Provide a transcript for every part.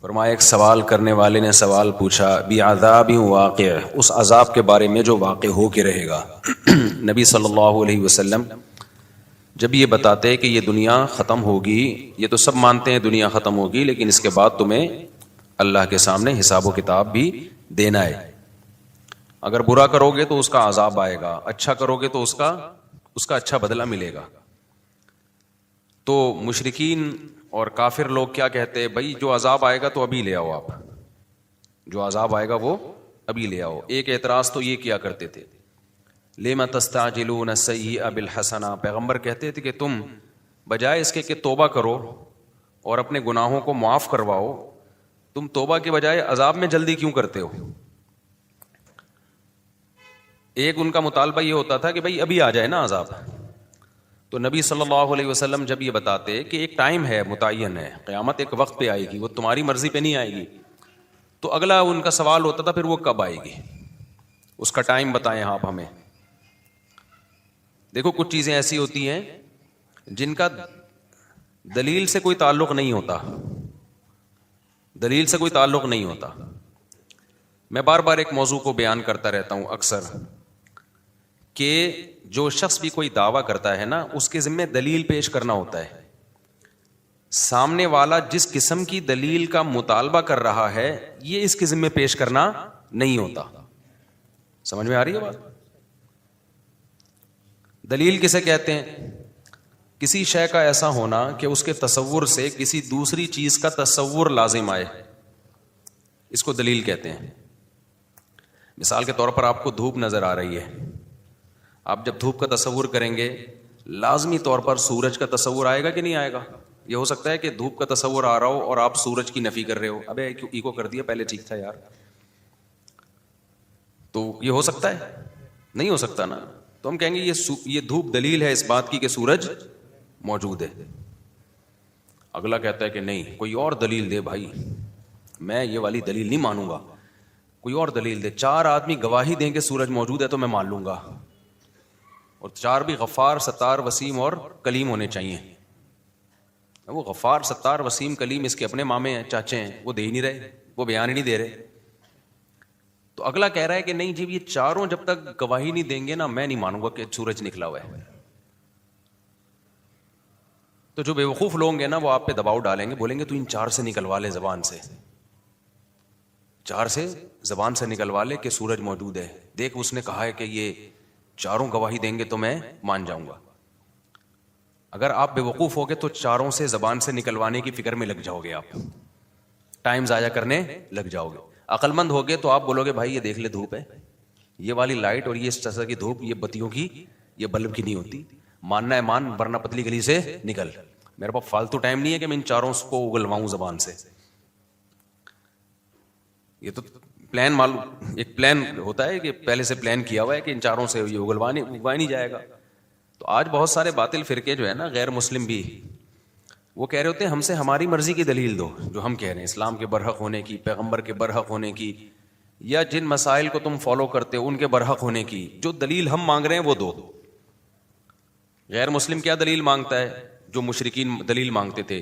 فرمایا ایک سوال کرنے والے نے سوال پوچھا بعذاب واقع، اس عذاب کے بارے میں جو واقع ہو کے رہے گا۔ نبی صلی اللہ علیہ وسلم جب یہ بتاتے کہ یہ دنیا ختم ہوگی، یہ تو سب مانتے ہیں دنیا ختم ہوگی، لیکن اس کے بعد تمہیں اللہ کے سامنے حساب و کتاب بھی دینا ہے۔ اگر برا کرو گے تو اس کا عذاب آئے گا، اچھا کرو گے تو اس کا اچھا بدلہ ملے گا۔ تو مشرکین اور کافر لوگ کیا کہتے ہیں؟ بھائی جو عذاب آئے گا تو ابھی لے آؤ، آپ جو عذاب آئے گا وہ ابھی لے آؤ۔ ایک اعتراض تو یہ کیا کرتے تھے، لِمَ تَسْتَعْجِلُونَ السَّيِّئَ بِالْحَسَنَةِ، پیغمبر کہتے تھے کہ تم بجائے اس کے کہ توبہ کرو اور اپنے گناہوں کو معاف کرواؤ، تم توبہ کے بجائے عذاب میں جلدی کیوں کرتے ہو؟ ایک ان کا مطالبہ یہ ہوتا تھا کہ بھائی ابھی آ جائے نا عذاب۔ تو نبی صلی اللہ علیہ وسلم جب یہ بتاتے کہ ایک ٹائم ہے، متعین ہے، قیامت ایک وقت پہ آئے گی، وہ تمہاری مرضی پہ نہیں آئے گی، تو اگلا ان کا سوال ہوتا تھا پھر وہ کب آئے گی، اس کا ٹائم بتائیں آپ ہمیں۔ دیکھو کچھ چیزیں ایسی ہوتی ہیں جن کا دلیل سے کوئی تعلق نہیں ہوتا، دلیل سے کوئی تعلق نہیں ہوتا۔ میں بار بار ایک موضوع کو بیان کرتا رہتا ہوں اکثر کہ جو شخص بھی کوئی دعویٰ کرتا ہے نا، اس کے ذمہ دلیل پیش کرنا ہوتا ہے۔ سامنے والا جس قسم کی دلیل کا مطالبہ کر رہا ہے یہ اس کے ذمہ پیش کرنا نہیں ہوتا۔ سمجھ میں آ رہی ہے بات؟ دلیل کسے کہتے ہیں؟ کسی شے کا ایسا ہونا کہ اس کے تصور سے کسی دوسری چیز کا تصور لازم آئے، اس کو دلیل کہتے ہیں۔ مثال کے طور پر آپ کو دھوپ نظر آ رہی ہے، آپ جب دھوپ کا تصور کریں گے لازمی طور پر سورج کا تصور آئے گا کہ نہیں آئے گا؟ یہ ہو سکتا ہے کہ دھوپ کا تصور آ رہا ہو اور آپ سورج کی نفی کر رہے ہو، ابے ایکو کر دیا، پہلے ٹھیک تھا یار۔ تو یہ ہو سکتا ہے؟ نہیں ہو سکتا نا۔ تو ہم کہیں گے یہ دھوپ دلیل ہے اس بات کی کہ سورج موجود ہے۔ اگلا کہتا ہے کہ نہیں، کوئی اور دلیل دے بھائی، میں یہ والی دلیل نہیں مانوں گا، کوئی اور دلیل دے۔ چار آدمی گواہی دیں کہ سورج موجود ہے تو میں مان لوں گا، اور چار بھی غفار، ستار، وسیم اور کلیم ہونے چاہیے۔ وہ غفار، ستار، وسیم، کلیم اس کے اپنے مامے ہیں، چاچے ہیں، وہ دے ہی نہیں رہے، وہ بیان ہی نہیں دے رہے۔ تو اگلا کہہ رہا ہے کہ نہیں جی، یہ چاروں جب تک گواہی نہیں دیں گے نا میں نہیں مانوں گا کہ سورج نکلا ہوا ہے۔ تو جو بے وقوف لوگ ہیں نا وہ آپ پہ دباؤ ڈالیں گے، بولیں گے تو ان چار سے نکلوا لے، زبان سے، چار سے زبان سے نکلوا لے کہ سورج موجود ہے، دیکھ اس نے کہا ہے کہ یہ چاروں گواہی دیں گے تو میں مان جاؤں گا۔ اگر آپ بے وقوف ہوگے تو چاروں سے زبان سے نکلوانے کی فکر میں لگ جاؤ گے، آپ ٹائم ضائع کرنے لگ جاؤ گے۔ عقل مند ہوگے تو آپ بولو گے بھائی یہ دیکھ لے دھوپ ہے، یہ والی لائٹ اور یہ اس طرح کی دھوپ یہ بتیوں کی، یہ بلب کی نہیں ہوتی، ماننا ہے مان ورنہ پتلی گلی سے نکل۔ میرے پاس فالتو ٹائم نہیں ہے کہ میں ان چاروں کو اگلواؤں زبان سے۔ یہ تو پلان معلوم، ایک پلان ہوتا ہے کہ پہلے سے پلان کیا ہوا ہے کہ ان چاروں سے یہ اگلوا نہیں جائے گا۔ تو آج بہت سارے باطل فرقے جو ہے نا، غیر مسلم بھی، وہ کہہ رہے ہوتے ہیں ہم سے ہماری مرضی کی دلیل دو، جو ہم کہہ رہے ہیں اسلام کے برحق ہونے کی، پیغمبر کے برحق ہونے کی، یا جن مسائل کو تم فالو کرتے ہو ان کے برحق ہونے کی، جو دلیل ہم مانگ رہے ہیں وہ دو۔ غیر مسلم کیا دلیل مانگتا ہے؟ جو مشرکین دلیل مانگتے تھے،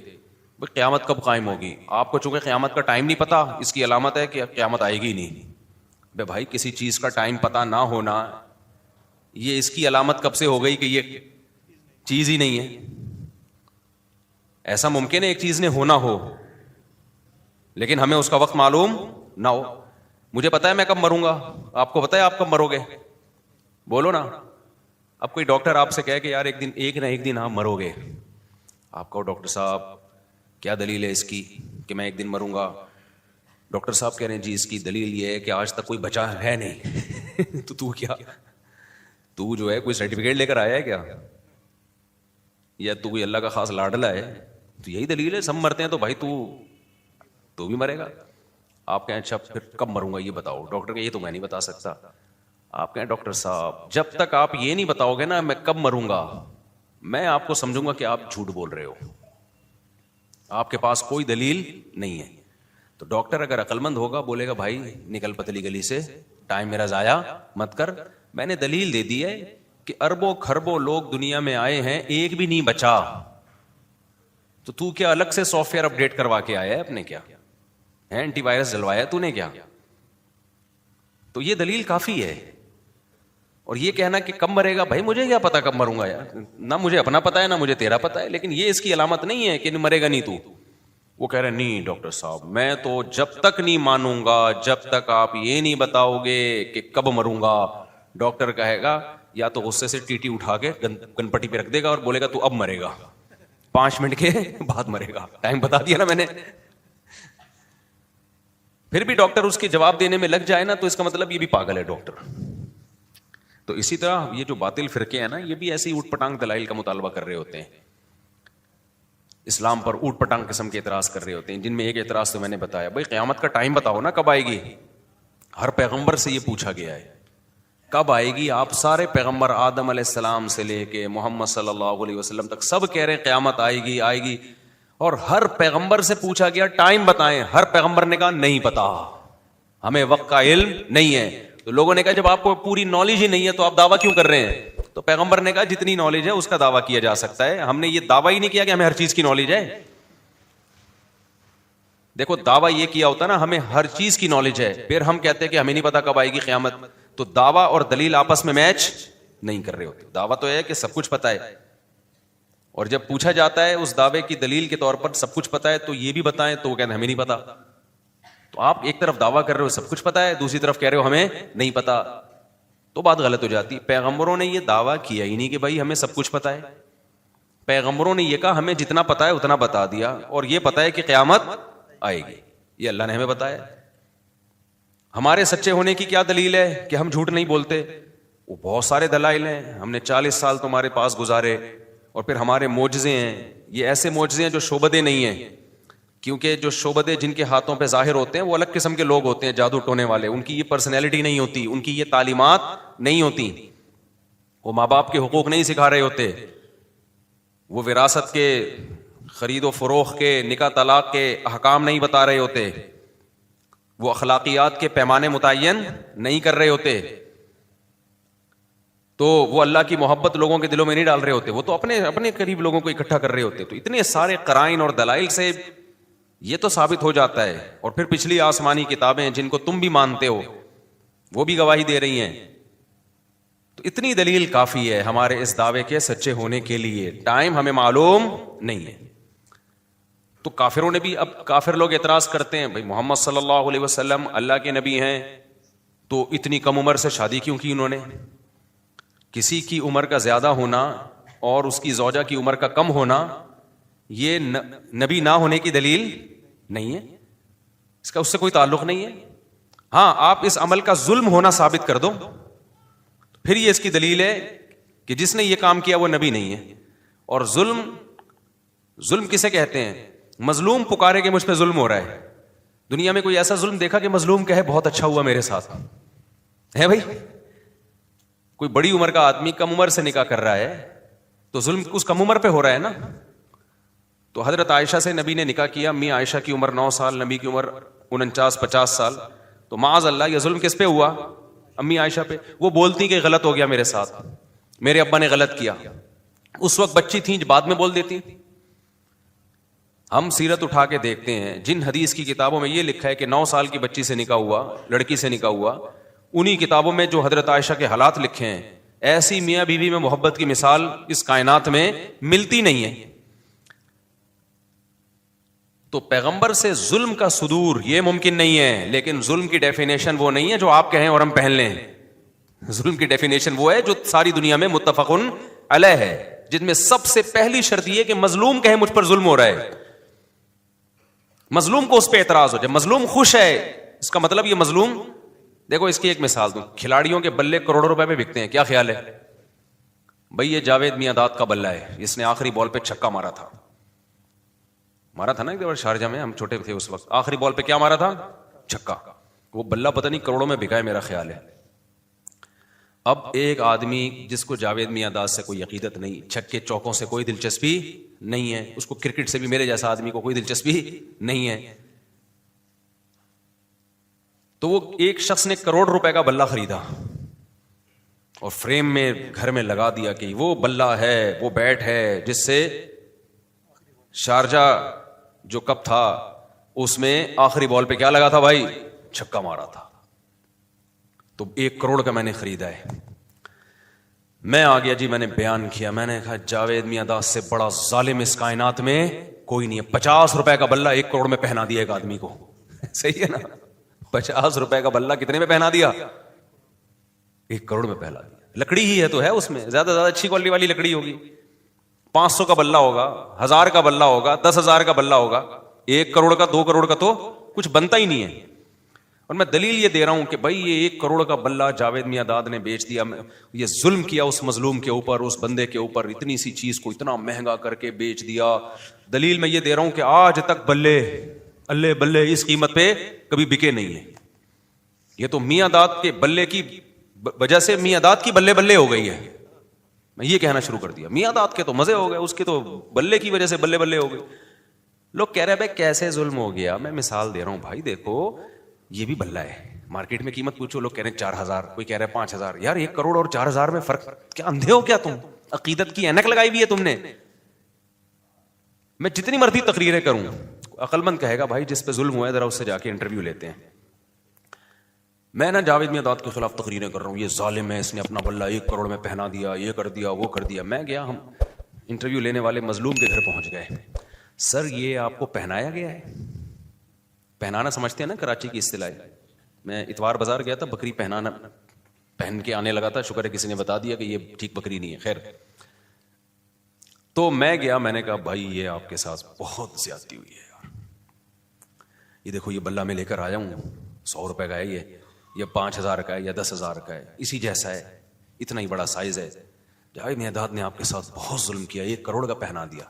قیامت کب قائم ہوگی؟ آپ کو چونکہ قیامت کا ٹائم نہیں پتا، اس کی علامت ہے کہ قیامت آئے گی نہیں۔ بے بھائی کسی چیز کا ٹائم پتا نہ ہونا یہ اس کی علامت کب سے ہو گئی کہ یہ چیز ہی نہیں ہے؟ ایسا ممکن ہے ایک چیز نے ہونا ہو لیکن ہمیں اس کا وقت معلوم نہ ہو۔ مجھے پتا ہے میں کب مروں گا، آپ کو پتا ہے آپ کب مرو گے؟ بولو نا۔ اب کوئی ڈاکٹر آپ سے کہے کہ یار ایک نہ ایک دن آپ مرو گے، آپ کہو ڈاکٹر صاحب کیا دلیل ہے اس کی کہ میں ایک دن مروں گا؟ ڈاکٹر صاحب کہہ رہے ہیں جی اس کی دلیل یہ ہے کہ آج تک کوئی بچا ہے نہیں۔ تو کیا تو جو ہے کوئی سرٹیفکیٹ لے کر آیا ہے کیا، یا تو کوئی اللہ کا خاص لاڈلا ہے؟ تو یہی دلیل ہے، سب مرتے ہیں تو بھائی تو بھی مرے گا۔ آپ کہیں اچھا پھر کب مروں گا یہ بتاؤ؟ ڈاکٹر کہ یہ تو میں نہیں بتا سکتا۔ آپ کہیں ڈاکٹر صاحب جب تک آپ یہ نہیں بتاؤ گے نا میں کب مروں گا، میں آپ کو سمجھوں گا کہ آپ جھوٹ بول رہے ہو، آپ کے پاس کوئی دلیل نہیں ہے۔ تو ڈاکٹر اگر عقل مند ہوگا بولے گا بھائی نکل پتلی گلی سے، ٹائم میرا ضائع مت کر، میں نے دلیل دے دی ہے کہ اربوں کھربوں لوگ دنیا میں آئے ہیں ایک بھی نہیں بچا، تو کیا الگ سے سافٹ ویئر اپڈیٹ کروا کے آیا ہے اپنے؟ کیا اینٹی وائرس ڈلوایا تو نے کیا؟ تو یہ دلیل کافی ہے. اور یہ کہنا کہ کب مرے گا، بھائی مجھے کیا پتا کب مروں گا یار، نہ مجھے اپنا پتا ہے نہ مجھے تیرا پتا ہے، لیکن یہ اس کی علامت نہیں ہے کہ مرے گا نہیں تو. وہ کہہ رہے نہیں ڈاکٹر صاحب میں تو جب تک نہیں مانوں گا جب تک آپ یہ نہیں بتاؤ گے کہ کب مروں گا. ڈاکٹر کہے گا یا تو غصے سے ٹی اٹھا کے گن پٹی پہ رکھ دے گا اور بولے گا تو اب مرے گا، 5 منٹ کے بعد مرے گا، ٹائم بتا دیا نا میں نے. پھر بھی ڈاکٹر اس کے جواب دینے میں لگ جائے نا تو اس کا مطلب یہ بھی پاگل ہے ڈاکٹر. تو اسی طرح یہ جو باطل فرقے ہیں نا یہ بھی ایسی اوٹ پٹانگ دلائل کا مطالبہ کر رہے ہوتے ہیں، اسلام پر اوٹ پٹانگ قسم کے اعتراض کر رہے ہوتے ہیں، جن میں ایک اعتراض تو میں نے بتایا، بھائی قیامت کا ٹائم بتاؤ نا کب آئے گی. ہر پیغمبر سے یہ پوچھا گیا ہے کب آئے گی. آپ سارے پیغمبر آدم علیہ السلام سے لے کے محمد صلی اللہ علیہ وسلم تک سب کہہ رہے ہیں قیامت آئے گی آئے گی. اور ہر پیغمبر سے پوچھا گیا ٹائم بتائیں، ہر پیغمبر نے کہا نہیں پتا، ہمیں وقت کا علم نہیں ہے. تو لوگوں نے کہا جب آپ کو پوری نالج ہی نہیں ہے تو آپ دعویٰ کیوں کر رہے ہیں؟ تو پیغمبر نے کہا جتنی نالج ہے اس کا دعویٰ کیا جا سکتا ہے، ہم نے یہ دعویٰ ہی نہیں کیا کہ ہمیں ہر چیز کی نالج ہے. دیکھو دعویٰ یہ کیا ہوتا نا ہمیں ہر چیز کی نالج ہے، پھر ہم کہتے ہیں کہ ہمیں نہیں پتا کب آئے گی قیامت. تو دعویٰ اور دلیل آپس میں میچ نہیں کر رہے ہوتے. دعویٰ تو ہے کہ سب کچھ پتا ہے، اور جب پوچھا جاتا ہے اس دعوے کی دلیل کے طور پر سب کچھ پتا ہے تو یہ بھی بتائیں، تو وہ کہتے ہیں ہمیں نہیں پتا. تو آپ ایک طرف دعویٰ کر رہے ہو سب کچھ پتا ہے، دوسری طرف کہہ رہے ہو ہمیں نہیں پتا، تو بات غلط ہو جاتی. پیغمبروں نے یہ دعویٰ کیا ہی نہیں کہ بھائی ہمیں سب کچھ پتا ہے. پیغمبروں نے یہ کہا ہمیں جتنا پتا ہے اتنا بتا دیا، اور یہ پتا ہے کہ قیامت آئے گی، یہ اللہ نے ہمیں بتایا. ہمارے سچے ہونے کی کیا دلیل ہے کہ ہم جھوٹ نہیں بولتے؟ وہ بہت سارے دلائل ہیں. ہم نے 40 سال تمہارے پاس گزارے، اور پھر ہمارے معجزے ہیں، یہ ایسے معجزے ہیں جو شعبدے نہیں ہیں، کیونکہ جو شعبدے جن کے ہاتھوں پہ ظاہر ہوتے ہیں وہ الگ قسم کے لوگ ہوتے ہیں، جادو ٹونے والے. ان کی یہ پرسنالٹی نہیں ہوتی، ان کی یہ تعلیمات نہیں ہوتی، وہ ماں باپ کے حقوق نہیں سکھا رہے ہوتے، وہ وراثت کے خرید و فروخت کے نکاح طلاق کے احکام نہیں بتا رہے ہوتے، وہ اخلاقیات کے پیمانے متعین نہیں کر رہے ہوتے، تو وہ اللہ کی محبت لوگوں کے دلوں میں نہیں ڈال رہے ہوتے، وہ تو اپنے قریب لوگوں کو اکٹھا کر رہے ہوتے. تو اتنے سارے قرائن اور دلائل سے یہ تو ثابت ہو جاتا ہے. اور پھر پچھلی آسمانی کتابیں جن کو تم بھی مانتے ہو وہ بھی گواہی دے رہی ہیں. تو اتنی دلیل کافی ہے ہمارے اس دعوے کے سچے ہونے کے لیے. ٹائم ہمیں معلوم نہیں ہے. تو کافروں نے بھی، اب کافر لوگ اعتراض کرتے ہیں بھائی محمد صلی اللہ علیہ وسلم اللہ کے نبی ہیں تو اتنی کم عمر سے شادی کیوں کی انہوں نے؟ کسی کی عمر کا زیادہ ہونا اور اس کی زوجہ کی عمر کا کم ہونا یہ نبی نہ ہونے کی دلیل نہیں ہے، اس کا اس سے کوئی تعلق نہیں ہے. ہاں آپ اس عمل کا ظلم ہونا ثابت کر دو پھر یہ اس کی دلیل ہے کہ جس نے یہ کام کیا وہ نبی نہیں ہے. اور ظلم کسے کہتے ہیں؟ مظلوم پکارے کہ مجھ پہ ظلم ہو رہا ہے. دنیا میں کوئی ایسا ظلم دیکھا کہ مظلوم کہے بہت اچھا ہوا میرے ساتھ ہے؟ بھائی کوئی بڑی عمر کا آدمی کم عمر سے نکاح کر رہا ہے تو ظلم اس کم عمر پہ ہو رہا ہے نا. تو حضرت عائشہ سے نبی نے نکاح کیا، امی عائشہ کی عمر 9 سال، نبی کی عمر 49-50 سال. تو معاذ اللہ یہ ظلم کس پہ ہوا؟ امی عائشہ پہ. وہ بولتی کہ غلط ہو گیا میرے ساتھ، میرے ابا نے غلط کیا. اس وقت بچی تھیں بعد میں بول دیتی. ہم سیرت اٹھا کے دیکھتے ہیں جن حدیث کی کتابوں میں یہ لکھا ہے کہ 9 سال کی بچی سے نکاح ہوا، لڑکی سے نکاح ہوا، انہی کتابوں میں جو حضرت عائشہ کے حالات لکھے ہیں، ایسی میاں بیوی میں محبت کی مثال اس کائنات میں ملتی نہیں ہے. تو پیغمبر سے ظلم کا صدور یہ ممکن نہیں ہے، لیکن ظلم کی ڈیفینیشن وہ نہیں ہے جو آپ کہیں اور ہم پہن لیں. ظلم کی ڈیفینیشن وہ ہے جو ساری دنیا میں متفقن علیہ ہے، جن میں سب سے پہلی شرط یہ کہ مظلوم کہے مجھ پر ظلم ہو رہا ہے. مظلوم کو اس پہ اعتراض ہو جائے. مظلوم خوش ہے اس کا مطلب یہ مظلوم، دیکھو اس کی ایک مثال دوں. کھلاڑیوں کے بلے کروڑوں روپے میں بکتے ہیں، کیا خیال ہے بھائی؟ یہ جاوید میاں داد کا بلہ ہے، اس نے آخری بال پہ چھکا مارا تھا نا ایک بار شارجہ میں، ہم چھوٹے تھے اس وقت. آخری بال پہ کیا مارا تھا؟ چھکا. وہ بلہ پتہ نہیں کروڑوں میں بکا ہے میرا خیال ہے. اب ایک آدمی جس کو جاوید میاں داد سے کوئی عقیدت نہیں، چھکے چوکوں سے کوئی دلچسپی نہیں ہے، اس کو کرکٹ سے بھی میرے جیسا آدمی کو کوئی دلچسپی نہیں ہے، تو وہ ایک شخص نے کروڑ روپے کا بلہ خریدا اور فریم میں گھر میں لگا دیا کہ وہ بلہ ہے، وہ بیٹ ہے جس سے شارجہ جو کپ تھا اس میں آخری بال پہ کیا لگا تھا بھائی؟ چھکا مارا تھا. تو 1 کروڑ کا میں نے خریدا ہے. میں آ گیا جی, میں نے بیان کیا, میں نے کہا جاوید میاں داس سے بڑا ظالم اس کائنات میں کوئی نہیں ہے. 50 روپے کا بلہ 1 کروڑ میں پہنا دیا ایک آدمی کو. صحیح ہے نا, 50 روپے کا بلہ کتنے میں پہنا دیا؟ 1 کروڑ میں پہنا دیا. لکڑی ہی ہے تو ہے, اس میں زیادہ زیادہ اچھی کوالٹی والی لکڑی ہوگی. 500 کا بلہ ہوگا, 1000 کا بلہ ہوگا, 10,000 کا بلہ ہوگا. 1 کروڑ کا 2 کروڑ کا تو کچھ بنتا ہی نہیں ہے. اور میں دلیل یہ دے رہا ہوں کہ بھائی یہ 1 کروڑ کا بلہ جاوید میاں داد نے بیچ دیا. یہ ظلم کیا اس مظلوم کے اوپر, اس بندے کے اوپر, اتنی سی چیز کو اتنا مہنگا کر کے بیچ دیا. دلیل میں یہ دے رہا ہوں کہ آج تک بلے اللہ بلے اس قیمت پہ کبھی بکے نہیں ہیں. یہ تو میاں داد کے بلے کی وجہ سے میاں داد کی بلے بلے ہو گئی ہے. میں یہ کہنا شروع کر دیا, میاں داد کے تو مزے ہو گئے, اس کے تو بلے کی وجہ سے بلے بلے ہو گئے. لوگ کہہ رہے ہیں بھائی کیسے ظلم ہو گیا. میں مثال دے رہا ہوں بھائی, دیکھو یہ بھی بلہ ہے, مارکیٹ میں قیمت پوچھو, لوگ کہہ رہے ہیں 4,000, کوئی کہہ رہے ہیں 5,000. یار 1 کروڑ اور 4,000 میں فرق, کیا اندھے ہو کیا تم؟ عقیدت کی اینک لگائی ہوئی ہے تم نے. میں جتنی مرضی تقریریں کروں, عقل مند کہے گا بھائی جس پہ ظلم ہوا ہے ذرا اس سے جا کے انٹرویو لیتے ہیں. میں نا جاوید میاں داد کے خلاف تقریریں کر رہا ہوں, یہ ظالم ہے, اس نے اپنا بلہ 1 کروڑ میں پہنا دیا, یہ کر دیا, وہ کر دیا. میں گیا, ہم انٹرویو لینے والے مظلوم کے گھر پہنچ گئے. سر یہ آپ کو پہنایا گیا ہے؟ پہنانا سمجھتے ہیں نا کراچی کی اصطلاح. میں اتوار بازار گیا تھا, بکری پہنانا پہن کے آنے لگا تھا, شکر ہے کسی نے بتا دیا کہ یہ ٹھیک بکری نہیں ہے. خیر, تو میں گیا, میں نے کہا بھائی یہ آپ کے ساتھ بہت زیادتی ہوئی ہے یار. یہ دیکھو یہ بلہ میں لے کر آیا ہوں, 100 روپے کا ہے, یہ 5,000 کا ہے یا 10,000 کا ہے, اسی جیسا ہے, اتنا ہی بڑا سائز ہے. جاوید میاں داد نے آپ کے ساتھ بہت ظلم کیا, 1 کروڑ کا پہنا دیا.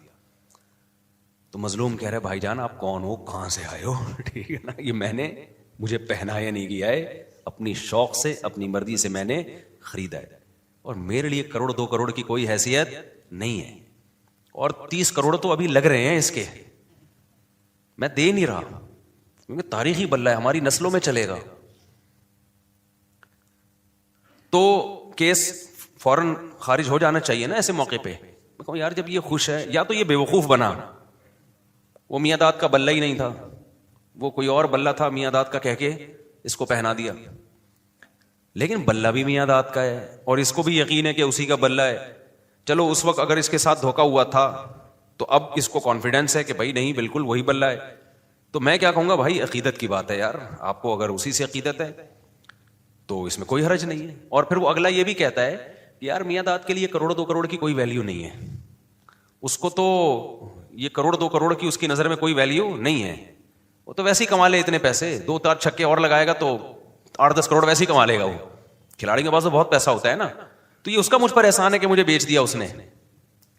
تو مظلوم کہہ رہے بھائی جان آپ کون ہو, کہاں سے آئے ہو؟ ٹھیک ہے نا, یہ میں نے, مجھے پہنایا نہیں گیا ہے, اپنی شوق سے اپنی مرضی سے میں نے خریدا ہے, اور میرے لیے 1 کروڑ 2 کروڑ کی کوئی حیثیت نہیں ہے. اور 30 کروڑ تو ابھی لگ رہے ہیں اس کے, میں دے نہیں رہا کیونکہ تاریخی بلہ ہے, ہماری نسلوں میں چلے گا. تو کیس فوراً خارج ہو جانا چاہیے نا ایسے موقع پہ. میں کہوں یار جب یہ خوش ہے, یا تو یہ بے وقوف بنا, وہ میاں داد کا بلہ ہی نہیں تھا, وہ کوئی اور بلہ تھا, میاں داد کا کہہ کے اس کو پہنا دیا. لیکن بلہ بھی میاں داد کا ہے اور اس کو بھی یقین ہے کہ اسی کا بلہ ہے. چلو اس وقت اگر اس کے ساتھ دھوکا ہوا تھا تو اب اس کو کانفیڈنس ہے کہ بھائی نہیں بالکل وہی بلہ ہے. تو میں کیا کہوں گا بھائی عقیدت کی بات ہے یار, آپ کو اگر اسی سے عقیدت ہے تو اس میں کوئی حرج نہیں ہے. اور پھر وہ اگلا یہ بھی کہتا ہے کہ یار میاں داد کے لیے 1 کروڑ 2 کروڑ کی کوئی ویلیو نہیں ہے, اس کو تو یہ 1 کروڑ 2 کروڑ کی اس کی نظر میں کوئی ویلیو نہیں ہے, وہ تو ویسے ہی کما لے اتنے پیسے, 2-4 چھکے اور لگائے گا تو 8-10 کروڑ ویسے ہی کما لے گا. وہ کھلاڑی کے پاس تو بہت پیسہ ہوتا ہے نا, تو یہ اس کا مجھ پر احسان ہے کہ مجھے بیچ دیا اس نے,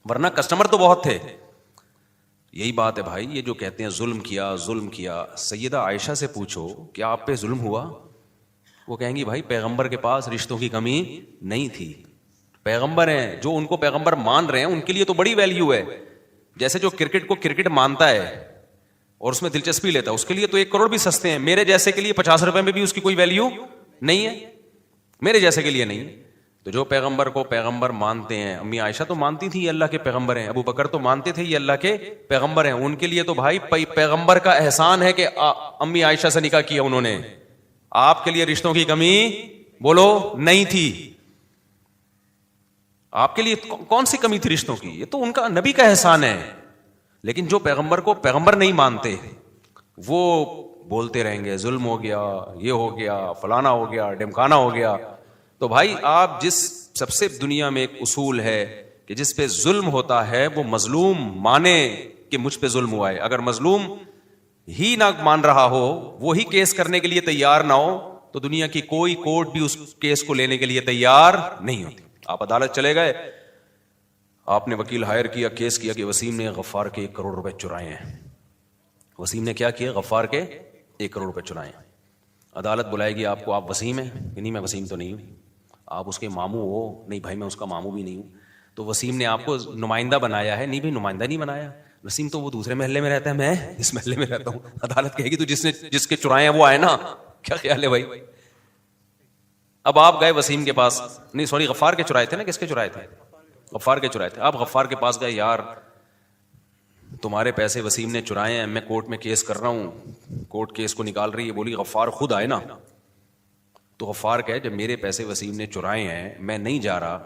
ورنہ کسٹمر تو بہت تھے. یہی بات ہے بھائی, یہ جو کہتے ہیں ظلم کیا ظلم کیا, سیدہ عائشہ سے پوچھو کیا آپ پہ ظلم ہوا, وہ کہیں گی بھائی پیغمبر کے پاس رشتوں کی کمی نہیں تھی. پیغمبر ہیں, جو ان کو پیغمبر مان رہے ہیں ان کے لیے تو بڑی ویلیو ہے. جیسے جو کرکٹ کو کرکٹ مانتا ہے اور اس میں دلچسپی لیتا ہے, اس کے لیے تو 1 کروڑ بھی سستے ہیں. میرے جیسے کے لیے 50 روپے میں بھی اس کی کوئی ویلیو نہیں ہے, میرے جیسے کے لیے نہیں. تو جو پیغمبر کو پیغمبر مانتے ہیں, امی عائشہ تو مانتی تھی یہ اللہ کے پیغمبر ہیں, ابو بکر تو مانتے تھے یہ اللہ کے پیغمبر ہیں, ان کے لیے تو بھائی پیغمبر کا احسان ہے کہ امی عائشہ سے نکاح کیا انہوں نے. آپ کے لیے رشتوں کی کمی بولو نہیں تھی. آپ کے لیے کون سی کمی تھی رشتوں کی, یہ تو ان کا نبی کا احسان ہے. لیکن جو پیغمبر کو پیغمبر نہیں مانتے وہ بولتے رہیں گے ظلم ہو گیا, یہ ہو گیا, فلانا ہو گیا, ڈمکانا ہو گیا. تو بھائی آپ جس سب سے دنیا میں ایک اصول ہے کہ جس پہ ظلم ہوتا ہے وہ مظلوم مانے کہ مجھ پہ ظلم ہوا ہے. اگر مظلوم ہی نہ مان رہا ہو, وہی کیس کرنے کے لیے تیار نہ ہو, تو دنیا کی کوئی کورٹ بھی اس کیس کو لینے کے لیے تیار نہیں ہوتی. آپ عدالت چلے گئے, آپ نے وکیل ہائر کیا, کیس کیا کہ وسیم نے غفار کے 1 کروڑ روپے چرائے ہیں. وسیم نے کیا کیا, غفار کے 1 کروڑ روپے چرائے ہیں. عدالت بلائے گی آپ کو, آپ وسیم ہیں کہ نہیں؟ میں وسیم تو نہیں ہوں. آپ اس کے ماموں ہو؟ نہیں بھائی میں اس کا ماموں بھی نہیں ہوں. تو وسیم نے آپ کو نمائندہ بنایا ہے؟ نہیں بھائی نمائندہ نہیں بنایا. وسیم تو وہ دوسرے محلے میں رہتا ہے, میں اس محلے میں رہتا ہوں. عدالت کہے گی تو جس کے چرائے ہیں وہ آئے نا. کیا خیال ہے بھائی؟ اب آپ گئے وسیم کے پاس, نہیں سوری غفار کے چرائے تھے نا, کس کے چرائے تھے؟ غفار کے چرائے تھے. آپ غفار کے پاس گئے, یار تمہارے پیسے وسیم نے چرائے ہیں, میں کورٹ میں کیس کر رہا ہوں, کورٹ کیس کو نکال رہی ہے, بولی غفار خود آئے نا. تو غفار کہے جب میرے پیسے وسیم نے چرائے ہیں, میں نہیں جا رہا,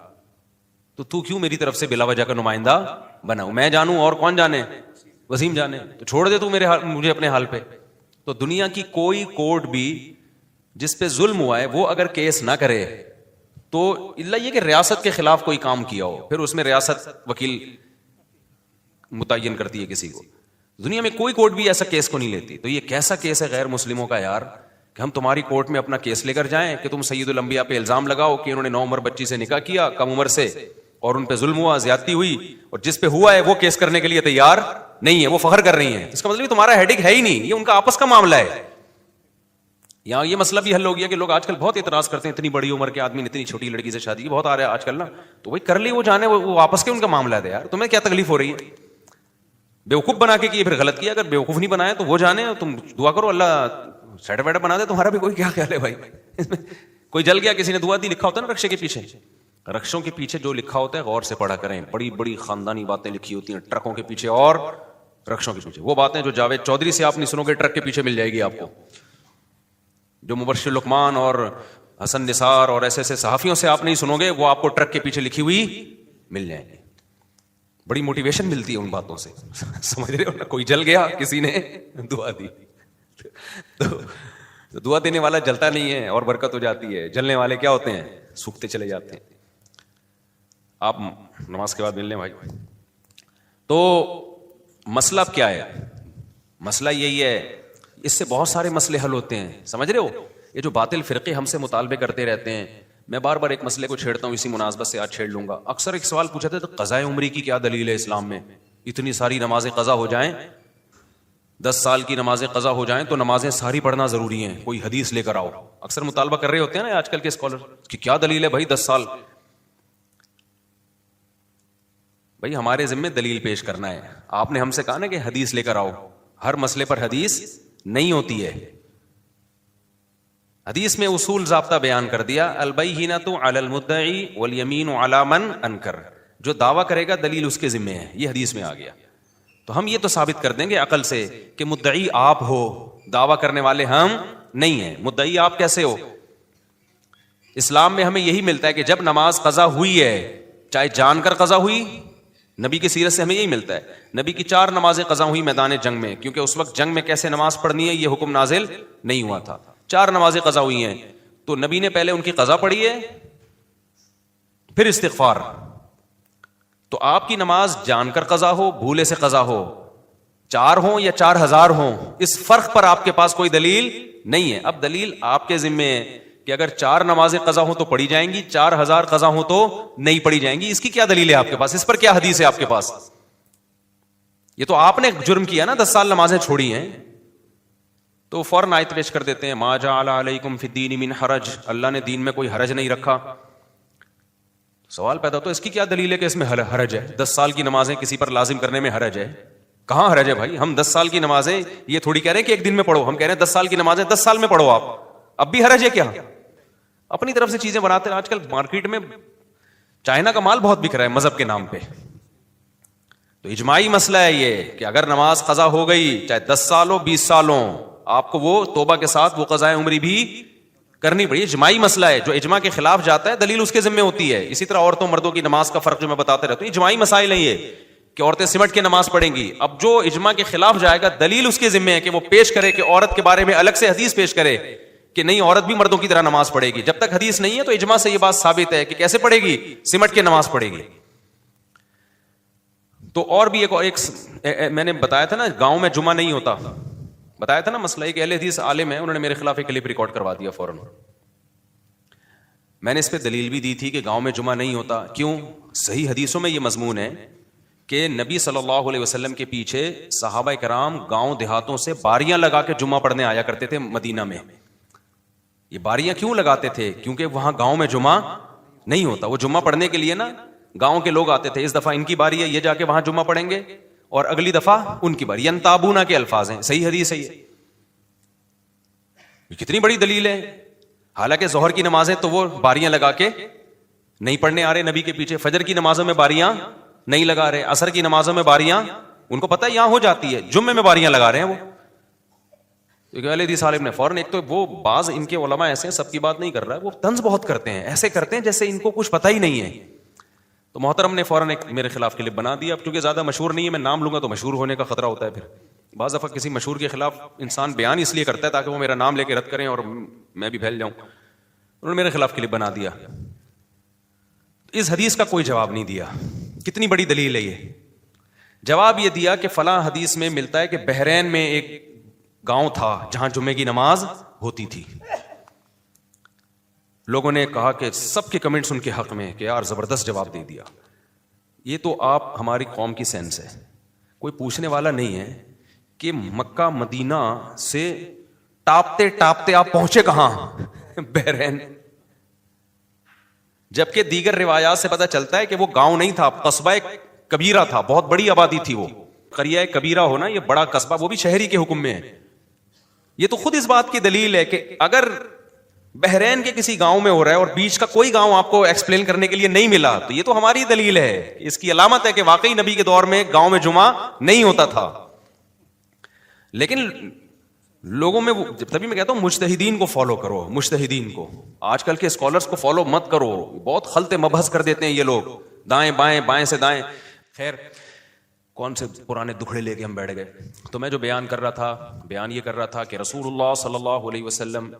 تو کیوں میری طرف سے بلا وجہ کا نمائندہ بنا؟ میں جانوں اور کون جانے؟ وسیم جانے. تو چھوڑ دے تو مجھے اپنے حال پہ. تو دنیا کی کوئی کورٹ بھی جس پہ ظلم ہوا ہے وہ اگر کیس نہ کرے تو اللہ یہ کہ ریاست کے خلاف کوئی کام کیا ہو, پھر اس میں ریاست وکیل متعین کرتی ہے کسی کو. دنیا میں کوئی کورٹ بھی ایسا کیس کو نہیں لیتی. تو یہ کیسا کیس ہے غیر مسلموں کا یار, کہ ہم تمہاری کورٹ میں اپنا کیس لے کر جائیں کہ تم سید الانبیاء پہ الزام لگاؤ کہ انہوں نے 9 عمر بچی سے نکاح کیا کم عمر سے, اور ان پہ ظلم ہوا, زیادتی ہوئی, اور جس پہ ہوا ہے وہ کیس کرنے کے لیے تیار نہیں ہے, وہ فخر کر رہی ہیں. اس کا مطلب تمہارا ہیڈک ہے ہی نہیں, یہ ان کا آپس کا معاملہ ہے. یہاں یہ مسئلہ بھی حل ہو گیا کہ لوگ آج کل بہت اعتراض کرتے ہیں, اتنی بڑی عمر کے آدمی نے اتنی چھوٹی لڑکی سے شادی کی, بہت آ رہا ہے آج کل نا. تو وہی کر لی, وہ جانے, وہ آپس کے ان کا معاملہ ہے یار, تمہیں کیا تکلیف ہو رہی ہے؟ بیوقوف بنا کے کیے پھر غلط کیا, اگر بیوقوف نہیں بنایا تو وہ جانے, تم دعا کرو اللہ سیٹ ویٹ بنا دے. تمہارا بھی کوئی کیا خیال ہے بھائی؟ کوئی جل گیا, کسی نے دعا دی, لکھا ہوتا ہے نا رکشے کے پیچھے, رکشوں کے پیچھے جو لکھا ہوتا ہے غور سے پڑھا کریں, بڑی بڑی خاندانی باتیں لکھی ہوتی ہیں ٹرکوں کے پیچھے اور رکشوں کے پیچھے. وہ باتیں جو جاوید چودھری سے آپ نہیں سنو گے ٹرک کے پیچھے مل جائے گی آپ کو, جو مبشر لقمان اور حسن نثار اور ایسے ایسے صحافیوں سے آپ نہیں سنو گے, وہ آپ کو ٹرک کے پیچھے لکھی ہوئی مل جائیں گے. بڑی موٹیویشن ملتی ہے ان باتوں سے, سمجھ رہے ہو نا. کوئی جل گیا, کسی نے دعا دی, تو دعا دینے والا جلتا نہیں ہے اور برکت ہو جاتی ہے, جلنے والے کیا ہوتے ہیں, سوکھتے چلے جاتے ہیں. آپ نماز کے بعد مل لیں بھائی. تو مسئلہ کیا ہے؟ مسئلہ یہی ہے, اس سے بہت سارے مسئلے حل ہوتے ہیں, سمجھ رہے ہو. یہ جو باطل فرقے ہم سے مطالبے کرتے رہتے ہیں, میں بار بار ایک مسئلے کو چھیڑتا ہوں, اسی مناسبت سے آج چھیڑ لوں گا. اکثر ایک سوال پوچھا تھا, تو قضاء عمری کی کیا دلیل ہے اسلام میں؟ اتنی ساری نمازیں قضا ہو جائیں, 10 سال کی نمازیں قضا ہو جائیں تو نمازیں ساری پڑھنا ضروری ہیں, کوئی حدیث لے کر آؤ. اکثر مطالبہ کر رہے ہوتے ہیں نا آج کل کے اسکالر کہ کیا دلیل ہے بھائی 10 سال. بھائی ہمارے ذمہ دلیل پیش کرنا ہے. آپ نے ہم سے کہا نا کہ حدیث لے کر آؤ, ہر مسئلے پر حدیث نہیں ہوتی ہے. حدیث میں اصول ضابطہ بیان کر دیا, البینۃ علی المدعی والیمین علی من انکر, جو دعویٰ کرے گا دلیل اس کے ذمہ ہے, یہ حدیث میں آ گیا. تو ہم یہ تو ثابت کر دیں گے عقل سے کہ مدعی آپ ہو, دعویٰ کرنے والے ہم نہیں ہیں. مدعی آپ کیسے ہو؟ اسلام میں ہمیں یہی ملتا ہے کہ جب نماز قضا ہوئی ہے, چاہے جان کر قضا ہوئی, نبی کی سیرت سے ہمیں یہی ملتا ہے. نبی کی 4 نمازیں قضا ہوئی میدان جنگ میں, کیونکہ اس وقت جنگ میں کیسے نماز پڑھنی ہے یہ حکم نازل نہیں ہوا تھا. 4 نمازیں قضا ہوئی ہیں, تو نبی نے پہلے ان کی قضا پڑھی ہے, پھر استغفار. تو آپ کی نماز جان کر قضا ہو, بھولے سے قضا ہو, 4 ہوں یا 4000 ہوں, اس فرق پر آپ کے پاس کوئی دلیل نہیں ہے. اب دلیل آپ کے ذمے ہے کہ اگر 4 نمازیں قضا ہوں تو پڑھی جائیں گی, 4000 قضا ہوں تو نہیں پڑھی جائیں گی. اس کی کیا دلیل ہے آپ کے پاس؟ اس پر کیا حدیث ہے آپ کے پاس؟ یہ تو آپ نے جرم کیا نا, 10 سال نمازیں چھوڑی ہیں, تو فوراً آیت پیش کر دیتے ہیں ما جعل علیکم فی الدین من حرج, اللہ نے دین میں کوئی حرج نہیں رکھا. سوال پیدا تو اس کی کیا دلیل ہے کہ اس میں حرج ہے؟ 10 سال کی نمازیں کسی پر لازم کرنے میں حرج ہے؟ کہاں حرج ہے بھائی؟ ہم 10 سال کی نمازیں یہ تھوڑی کہہ رہے ہیں کہ ایک دن میں پڑھو, ہم کہہ رہے ہیں 10 سال کی نمازیں 10 سال میں پڑھو. آپ اب بھی حرج ہے کیا؟ اپنی طرف سے چیزیں بناتے ہیں. آج کل مارکیٹ میں چائنا کا مال بہت بک رہا ہے مذہب کے نام پہ. تو اجماعی مسئلہ ہے یہ کہ اگر نماز قضا ہو گئی, چاہے 10 سال ہو 20 سال ہو, آپ کو وہ توبہ کے ساتھ وہ قضاء عمری بھی کرنی پڑی. اجماعی مسئلہ ہے, جو اجماع کے خلاف جاتا ہے دلیل اس کے ذمہ ہوتی ہے. اسی طرح عورتوں مردوں کی نماز کا فرق جو میں بتاتے رہتا ہوں, اجماعی مسائل ہیں یہ کہ عورتیں سمٹ کے نماز پڑھیں گی. اب جو اجماع کے خلاف جائے گا دلیل اس کے ذمہ ہے کہ وہ پیش کرے, کہ عورت کے بارے میں الگ سے حدیث پیش کرے کہ نہیں عورت بھی مردوں کی طرح نماز پڑھے گی. جب تک حدیث نہیں ہے تو اجماع سے یہ بات ثابت ہے کہ کیسے پڑھے گی, سمٹ کے نماز پڑھے گی. تو اور بھی ایک میں نے بتایا تھا نا گاؤں میں جمعہ نہیں ہوتا, بتایا تھا نا مسئلہ. ایک اہل حدیث عالم ہے, انہوں نے میرے خلاف ایک کلپ ریکارڈ کروا دیا فوراً. میں نے اس پہ دلیل بھی دی تھی کہ گاؤں میں جمعہ نہیں ہوتا. کیوں؟ صحیح حدیثوں میں یہ مضمون ہے کہ نبی صلی اللہ علیہ وسلم کے پیچھے صحابہ کرام گاؤں دیہاتوں سے باریاں لگا کے جمعہ پڑھنے آیا کرتے تھے مدینہ میں. یہ باریاں کیوں لگاتے تھے؟ کیونکہ وہاں گاؤں میں جمعہ نہیں ہوتا. وہ جمعہ پڑھنے کے لیے نا گاؤں کے لوگ آتے تھے, اس دفعہ ان کی باری ہے, یہ جا کے وہاں جمعہ پڑھیں گے, اور اگلی دفعہ ان کی باری. ینتابونا کے الفاظ ہیں, صحیح حدیث ہے یہ. کتنی بڑی دلیل ہے. حالانکہ ظہر کی نمازیں تو وہ باریاں لگا کے نہیں پڑھنے آ رہے نبی کے پیچھے, فجر کی نمازوں میں باریاں نہیں لگا رہے, عصر کی نمازوں میں باریاں ان کو پتا ہے یہاں ہو جاتی ہے, جمعے میں باریاں لگا رہے ہیں وہ. علیہ صاحب نے فوراً, ایک تو وہ بعض ان کے علماء ایسے ہیں, سب کی بات نہیں کر رہا ہے, وہ طنز بہت کرتے ہیں, ایسے کرتے ہیں جیسے ان کو کچھ پتہ ہی نہیں ہے. تو محترم نے فوراً ایک میرے خلاف کلپ بنا دیا. اب چونکہ زیادہ مشہور نہیں ہے, میں نام لوں گا تو مشہور ہونے کا خطرہ ہوتا ہے. پھر بعض دفعہ کسی مشہور کے خلاف انسان بیان اس لیے کرتا ہے تاکہ وہ میرا نام لے کے رد کریں اور میں بھی پھیل جاؤں. انہوں نے میرے خلاف کلپ بنا دیا. اس حدیث کا کوئی جواب نہیں دیا. کتنی بڑی دلیل ہے یہ. جواب یہ دیا کہ فلاں حدیث میں ملتا ہے کہ بحرین میں ایک گاؤں تھا جہاں جمعے کی نماز ہوتی تھی. لوگوں نے کہا کہ سب کے کمنٹس ان کے حق میں کہ یار زبردست جواب دے دیا. یہ تو آپ ہماری قوم کی سینس ہے. کوئی پوچھنے والا نہیں ہے کہ مکہ مدینہ سے ٹاپتے ٹاپتے آپ پہنچے کہاں؟ بحرین. جبکہ دیگر روایات سے پتہ چلتا ہے کہ وہ گاؤں نہیں تھا, قصبہ کبیرہ تھا, بہت بڑی آبادی تھی. وہ قریہ کبیرہ ہونا, یہ بڑا قصبہ, وہ بھی شہری کے حکم میں ہے. یہ تو خود اس بات کی دلیل ہے کہ اگر بحرین کے کسی گاؤں میں ہو رہا ہے اور بیچ کا کوئی گاؤں آپ کو ایکسپلین کرنے کے لیے نہیں ملا, تو یہ تو ہماری دلیل ہے, اس کی علامت ہے کہ واقعی نبی کے دور میں گاؤں میں جمعہ نہیں ہوتا تھا. لیکن لوگوں میں, تبھی میں کہتا ہوں مجتہدین کو فالو کرو, مجتہدین کو. آج کل کے اسکالرز کو فالو مت کرو, بہت خلط مبحث کر دیتے ہیں یہ لوگ, دائیں بائیں بائیں سے دائیں. خیر, کون سے پرانے دکھڑے لے کے ہم بیٹھ گئے. تو میں جو بیان کر رہا تھا, بیان یہ کر رہا تھا کہ رسول اللہ صلی اللہ علیہ وسلم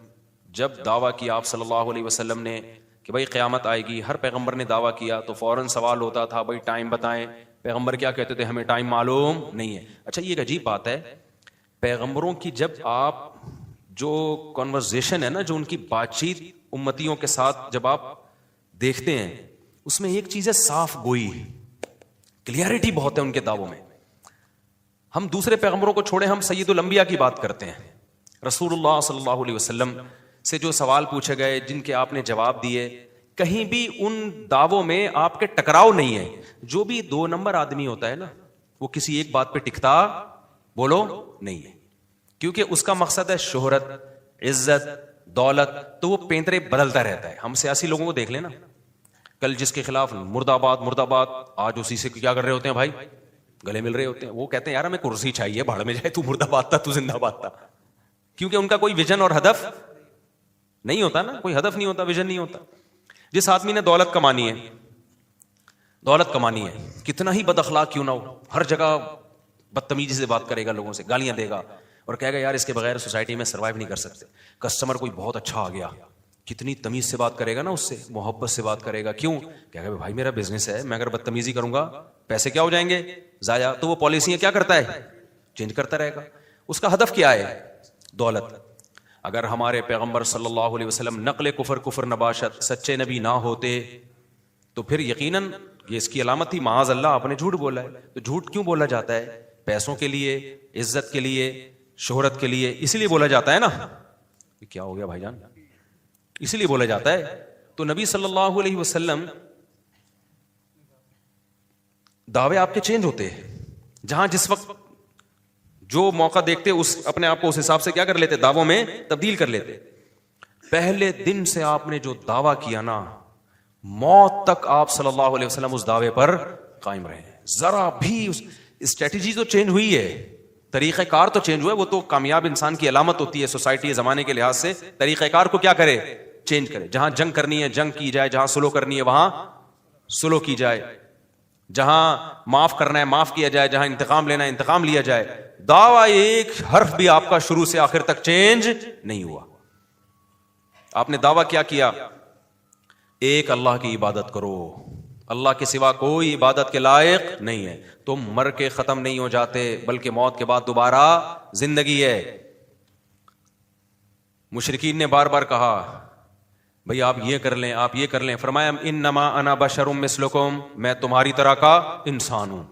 جب دعویٰ کیا آپ صلی اللہ علیہ وسلم نے کہ بھائی قیامت آئے گی, ہر پیغمبر نے دعویٰ کیا, تو فوراً سوال ہوتا تھا بھائی ٹائم بتائیں. پیغمبر کیا کہتے تھے؟ ہمیں ٹائم معلوم نہیں ہے. اچھا, یہ ایک عجیب بات ہے, پیغمبروں کی جب آپ جو کنورزیشن ہے نا, جو ان کی بات چیت امتیوں کے ساتھ جب آپ دیکھتے ہیں, اس میں ایک چیز ہے صاف گوئی, کلیئرٹی بہت ہے ان کے دعووں میں. ہم دوسرے پیغمبروں کو چھوڑیں, ہم سید الانبیاء کی بات کرتے ہیں. رسول اللہ صلی اللہ علیہ وسلم سے جو سوال پوچھے گئے, جن کے آپ نے جواب دیے, کہیں بھی ان دعووں میں آپ کے ٹکراؤ نہیں ہے. جو بھی 2 نمبر آدمی ہوتا ہے نا, وہ کسی ایک بات پہ ٹکتا بولو نہیں ہے, کیونکہ اس کا مقصد ہے شہرت, عزت, دولت. تو وہ پینترے بدلتا رہتا ہے. ہم سیاسی لوگوں کو دیکھ لیں نا, کل جس کے خلاف مرد آباد مرد آباد, آج اسی سے کیا کر رہے ہوتے ہیں بھائی, گلے مل رہے ہوتے ہیں. وہ کہتے ہیں یار ہمیں کرسی چاہیے, بھاڑ میں جائے, تو مرد آباد تھا, تو زندہ باد تھا. کیونکہ ان کا کوئی ویژن اور ہدف نہیں ہوتا نا, کوئی ہدف نہیں ہوتا, ویژن نہیں ہوتا. جس آدمی نے دولت کمانی ہے, دولت کمانی ہے, کتنا ہی بد اخلاق کیوں نہ ہو, ہر جگہ بدتمیزی سے بات کرے گا, لوگوں سے گالیاں دے گا, اور کہے گا یار اس کے بغیر سوسائٹی میں سروائیو نہیں کر سکتے. کسٹمر کوئی بہت اچھا آ گیا, کتنی تمیز سے بات کرے گا نا, اس سے محبت سے بات کرے گا. کیوں؟ کہے گا بھائی میرا بزنس ہے, میں اگر بدتمیزی کروں گا پیسے کیا ہو جائیں گے, ضائع. تو وہ پالیسیاں کیا کرتا ہے, چینج کرتا رہے گا. اس کا ہدف کیا ہے, دولت. اگر ہمارے پیغمبر صلی اللہ علیہ وسلم نقل کفر نباشت سچے نبی نہ ہوتے, تو پھر یقیناً یہ اس کی علامت تھی, معاذ اللہ آپ نے جھوٹ بولا ہے. تو جھوٹ کیوں بولا جاتا ہے؟ پیسوں کے لیے, عزت کے لیے, شہرت کے لیے, اس لیے بولا جاتا ہے نا. کیا ہو گیا بھائی جان, اس لیے بولا جاتا ہے. تو نبی صلی اللہ علیہ وسلم دعوے آپ کے چینج ہوتے ہیں, جہاں جس وقت جو موقع دیکھتے اس اپنے آپ کو اس حساب سے کیا کر لیتے, دعووں میں تبدیل کر لیتے. پہلے دن سے آپ نے جو دعویٰ کیا نا, موت تک آپ صلی اللہ علیہ وسلم اس دعوے پر قائم رہے. ذرا بھی اسٹریٹجی تو چینج ہوئی ہے, طریقہ کار تو چینج ہوا ہے. وہ تو کامیاب انسان کی علامت ہوتی ہے سوسائٹی زمانے کے لحاظ سے, طریقہ کار کو کیا کرے, چینج کرے. جہاں جنگ کرنی ہے جنگ کی جائے, جہاں سلو کرنی ہے وہاں سلو کی جائے, جہاں معاف کرنا ہے معاف کیا جائے, جہاں انتقام لینا ہے انتقام لیا جائے. دعویٰ ایک حرف بھی آپ کا شروع سے آخر تک چینج نہیں ہوا. آپ نے دعویٰ کیا کیا, ایک اللہ کی عبادت کرو, اللہ کے سوا کوئی عبادت کے لائق نہیں ہے. تم مر کے ختم نہیں ہو جاتے, بلکہ موت کے بعد دوبارہ زندگی ہے. مشرکین نے بار بار کہا بھئی آپ یہ کر لیں آپ یہ کر لیں. فرمایا انما انا بشر مثلکم, میں تمہاری طرح کا انسان ہوں.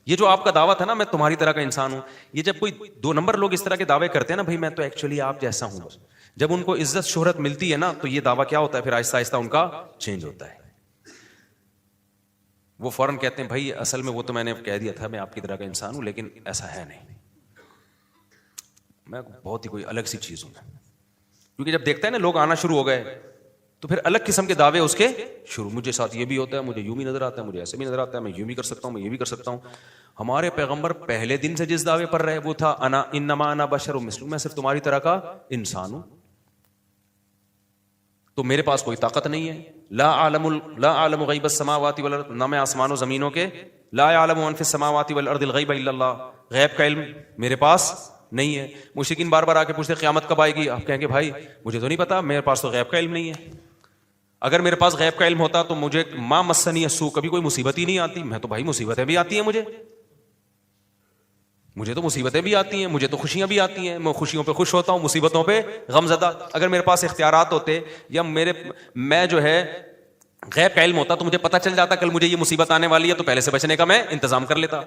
یہ جو آپ کا دعویٰ تھا نا, میں تمہاری طرح کا انسان ہوں, یہ جب کوئی 2 نمبر لوگ اس طرح کے دعوے کرتے ہیں نا, بھئی میں تو ایکچولی آپ جیسا ہوں, جب ان کو عزت شہرت ملتی ہے نا, تو یہ دعویٰ کیا ہوتا ہے, پھر آہستہ آہستہ ان کا چینج ہوتا ہے. وہ فوراً کہتے ہیں بھائی اصل میں وہ تو میں نے کہہ دیا تھا میں آپ کی طرح کا انسان ہوں, لیکن ایسا ہے نہیں, میں بہت ہی کوئی الگ سی چیز ہوں. کیونکہ جب دیکھتا ہے نا لوگ آنا شروع ہو گئے, تو پھر الگ قسم کے دعوے اس کے شروع, مجھے ساتھ یہ بھی ہوتا ہے, مجھے یوں بھی نظر آتا ہے, مجھے ایسے بھی نظر آتا ہے, میں یوں بھی کر سکتا ہوں, میں یہ بھی کر سکتا ہوں. ہمارے پیغمبر پہلے دن سے جس دعوے پر رہے وہ تھا انما انا بشر مثلکم, میں صرف تمہاری طرح کا انسان ہوں, تو میرے پاس کوئی طاقت نہیں ہے. لا اعلم غیب السماوات والارض, نہ میں آسمانوں زمینوں کے, لا يعلم من في السماوات والارض الغیب الا اللہ, غیب کا علم میرے پاس نہیں ہے. مشرکین بار بار آ کے پوچھتے قیامت کب آئے گی, آپ کہیں گے بھائی مجھے تو نہیں پتا, میرے پاس تو غیب کا علم نہیں ہے. اگر میرے پاس غیب کا علم ہوتا تو مجھے ما مسنی السوء, کبھی کوئی مصیبت ہی نہیں آتی. میں تو بھائی مصیبتیں بھی آتی ہیں, مجھے تو مصیبتیں بھی آتی ہیں, مجھے تو خوشیاں بھی آتی ہیں, میں خوشیوں پہ خوش ہوتا ہوں, مصیبتوں پہ غم زدہ. اگر میرے پاس اختیارات ہوتے یا میں جو ہے غیب کا علم ہوتا تو مجھے پتہ چل جاتا کل مجھے یہ مصیبت آنے والی ہے, تو پہلے سے بچنے کا میں انتظام کر لیتا.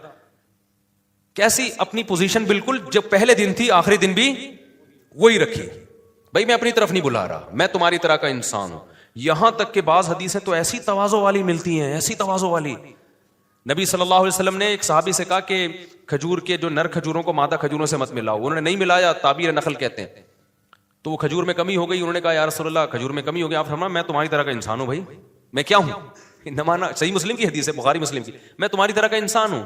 کیسی اپنی پوزیشن بالکل جو پہلے دن تھی آخری دن بھی وہی رکھی, بھائی میں اپنی طرف نہیں بلا رہا, میں تمہاری طرح کا انسان ہوں. یہاں تک کہ بعض حدیثیں تو ایسی تواضع والی ملتی ہیں, ایسی تواضع والی. نبی صلی اللہ علیہ وسلم نے ایک صحابی سے کہا کہ کھجور کے جو نر کھجوروں کو مادہ کھجوروں سے مت ملاؤ, انہوں نے نہیں ملایا, تعبیر نخل کہتے ہیں. تو وہ کھجور میں کمی ہو گئی, انہوں نے کہا یا رسول اللہ کھجور میں کمی ہو گئی. آپ فرمایا میں تمہاری طرح کا انسان ہوں, بھائی میں کیا ہوں, نمانا صحیح مسلم کی حدیث ہے, بخاری مسلم کی, میں تمہاری طرح کا انسان ہوں.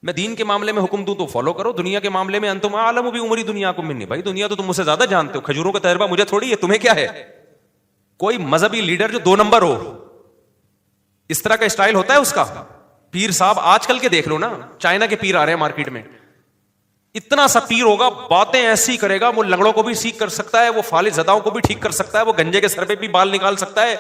میں دین کے معاملے میں حکم دوں تو فالو کرو, دنیا کے معاملے میں انتم اعلم بعمر دنیاکم منی, بھائی دنیا تو تم مجھ سے زیادہ جانتے ہو, کھجوروں کا تجربہ مجھے تھوڑی ہے, تمہیں کیا ہے. کوئی مذہبی لیڈر جو 2 نمبر ہو, اس طرح کا اسٹائل ہوتا ہے اس کا. پیر صاحب آج کل کے دیکھ لو نا, چائنا کے پیر آ رہے ہیں مارکیٹ میں, اتنا سا پیر ہوگا, باتیں ایسی کرے گا, وہ لنگڑوں کو بھی ٹھیک کر سکتا ہے, وہ فالج زداؤں کو بھی ٹھیک کر سکتا ہے, وہ گنجے کے سر پہ بھی بال نکال سکتا ہے,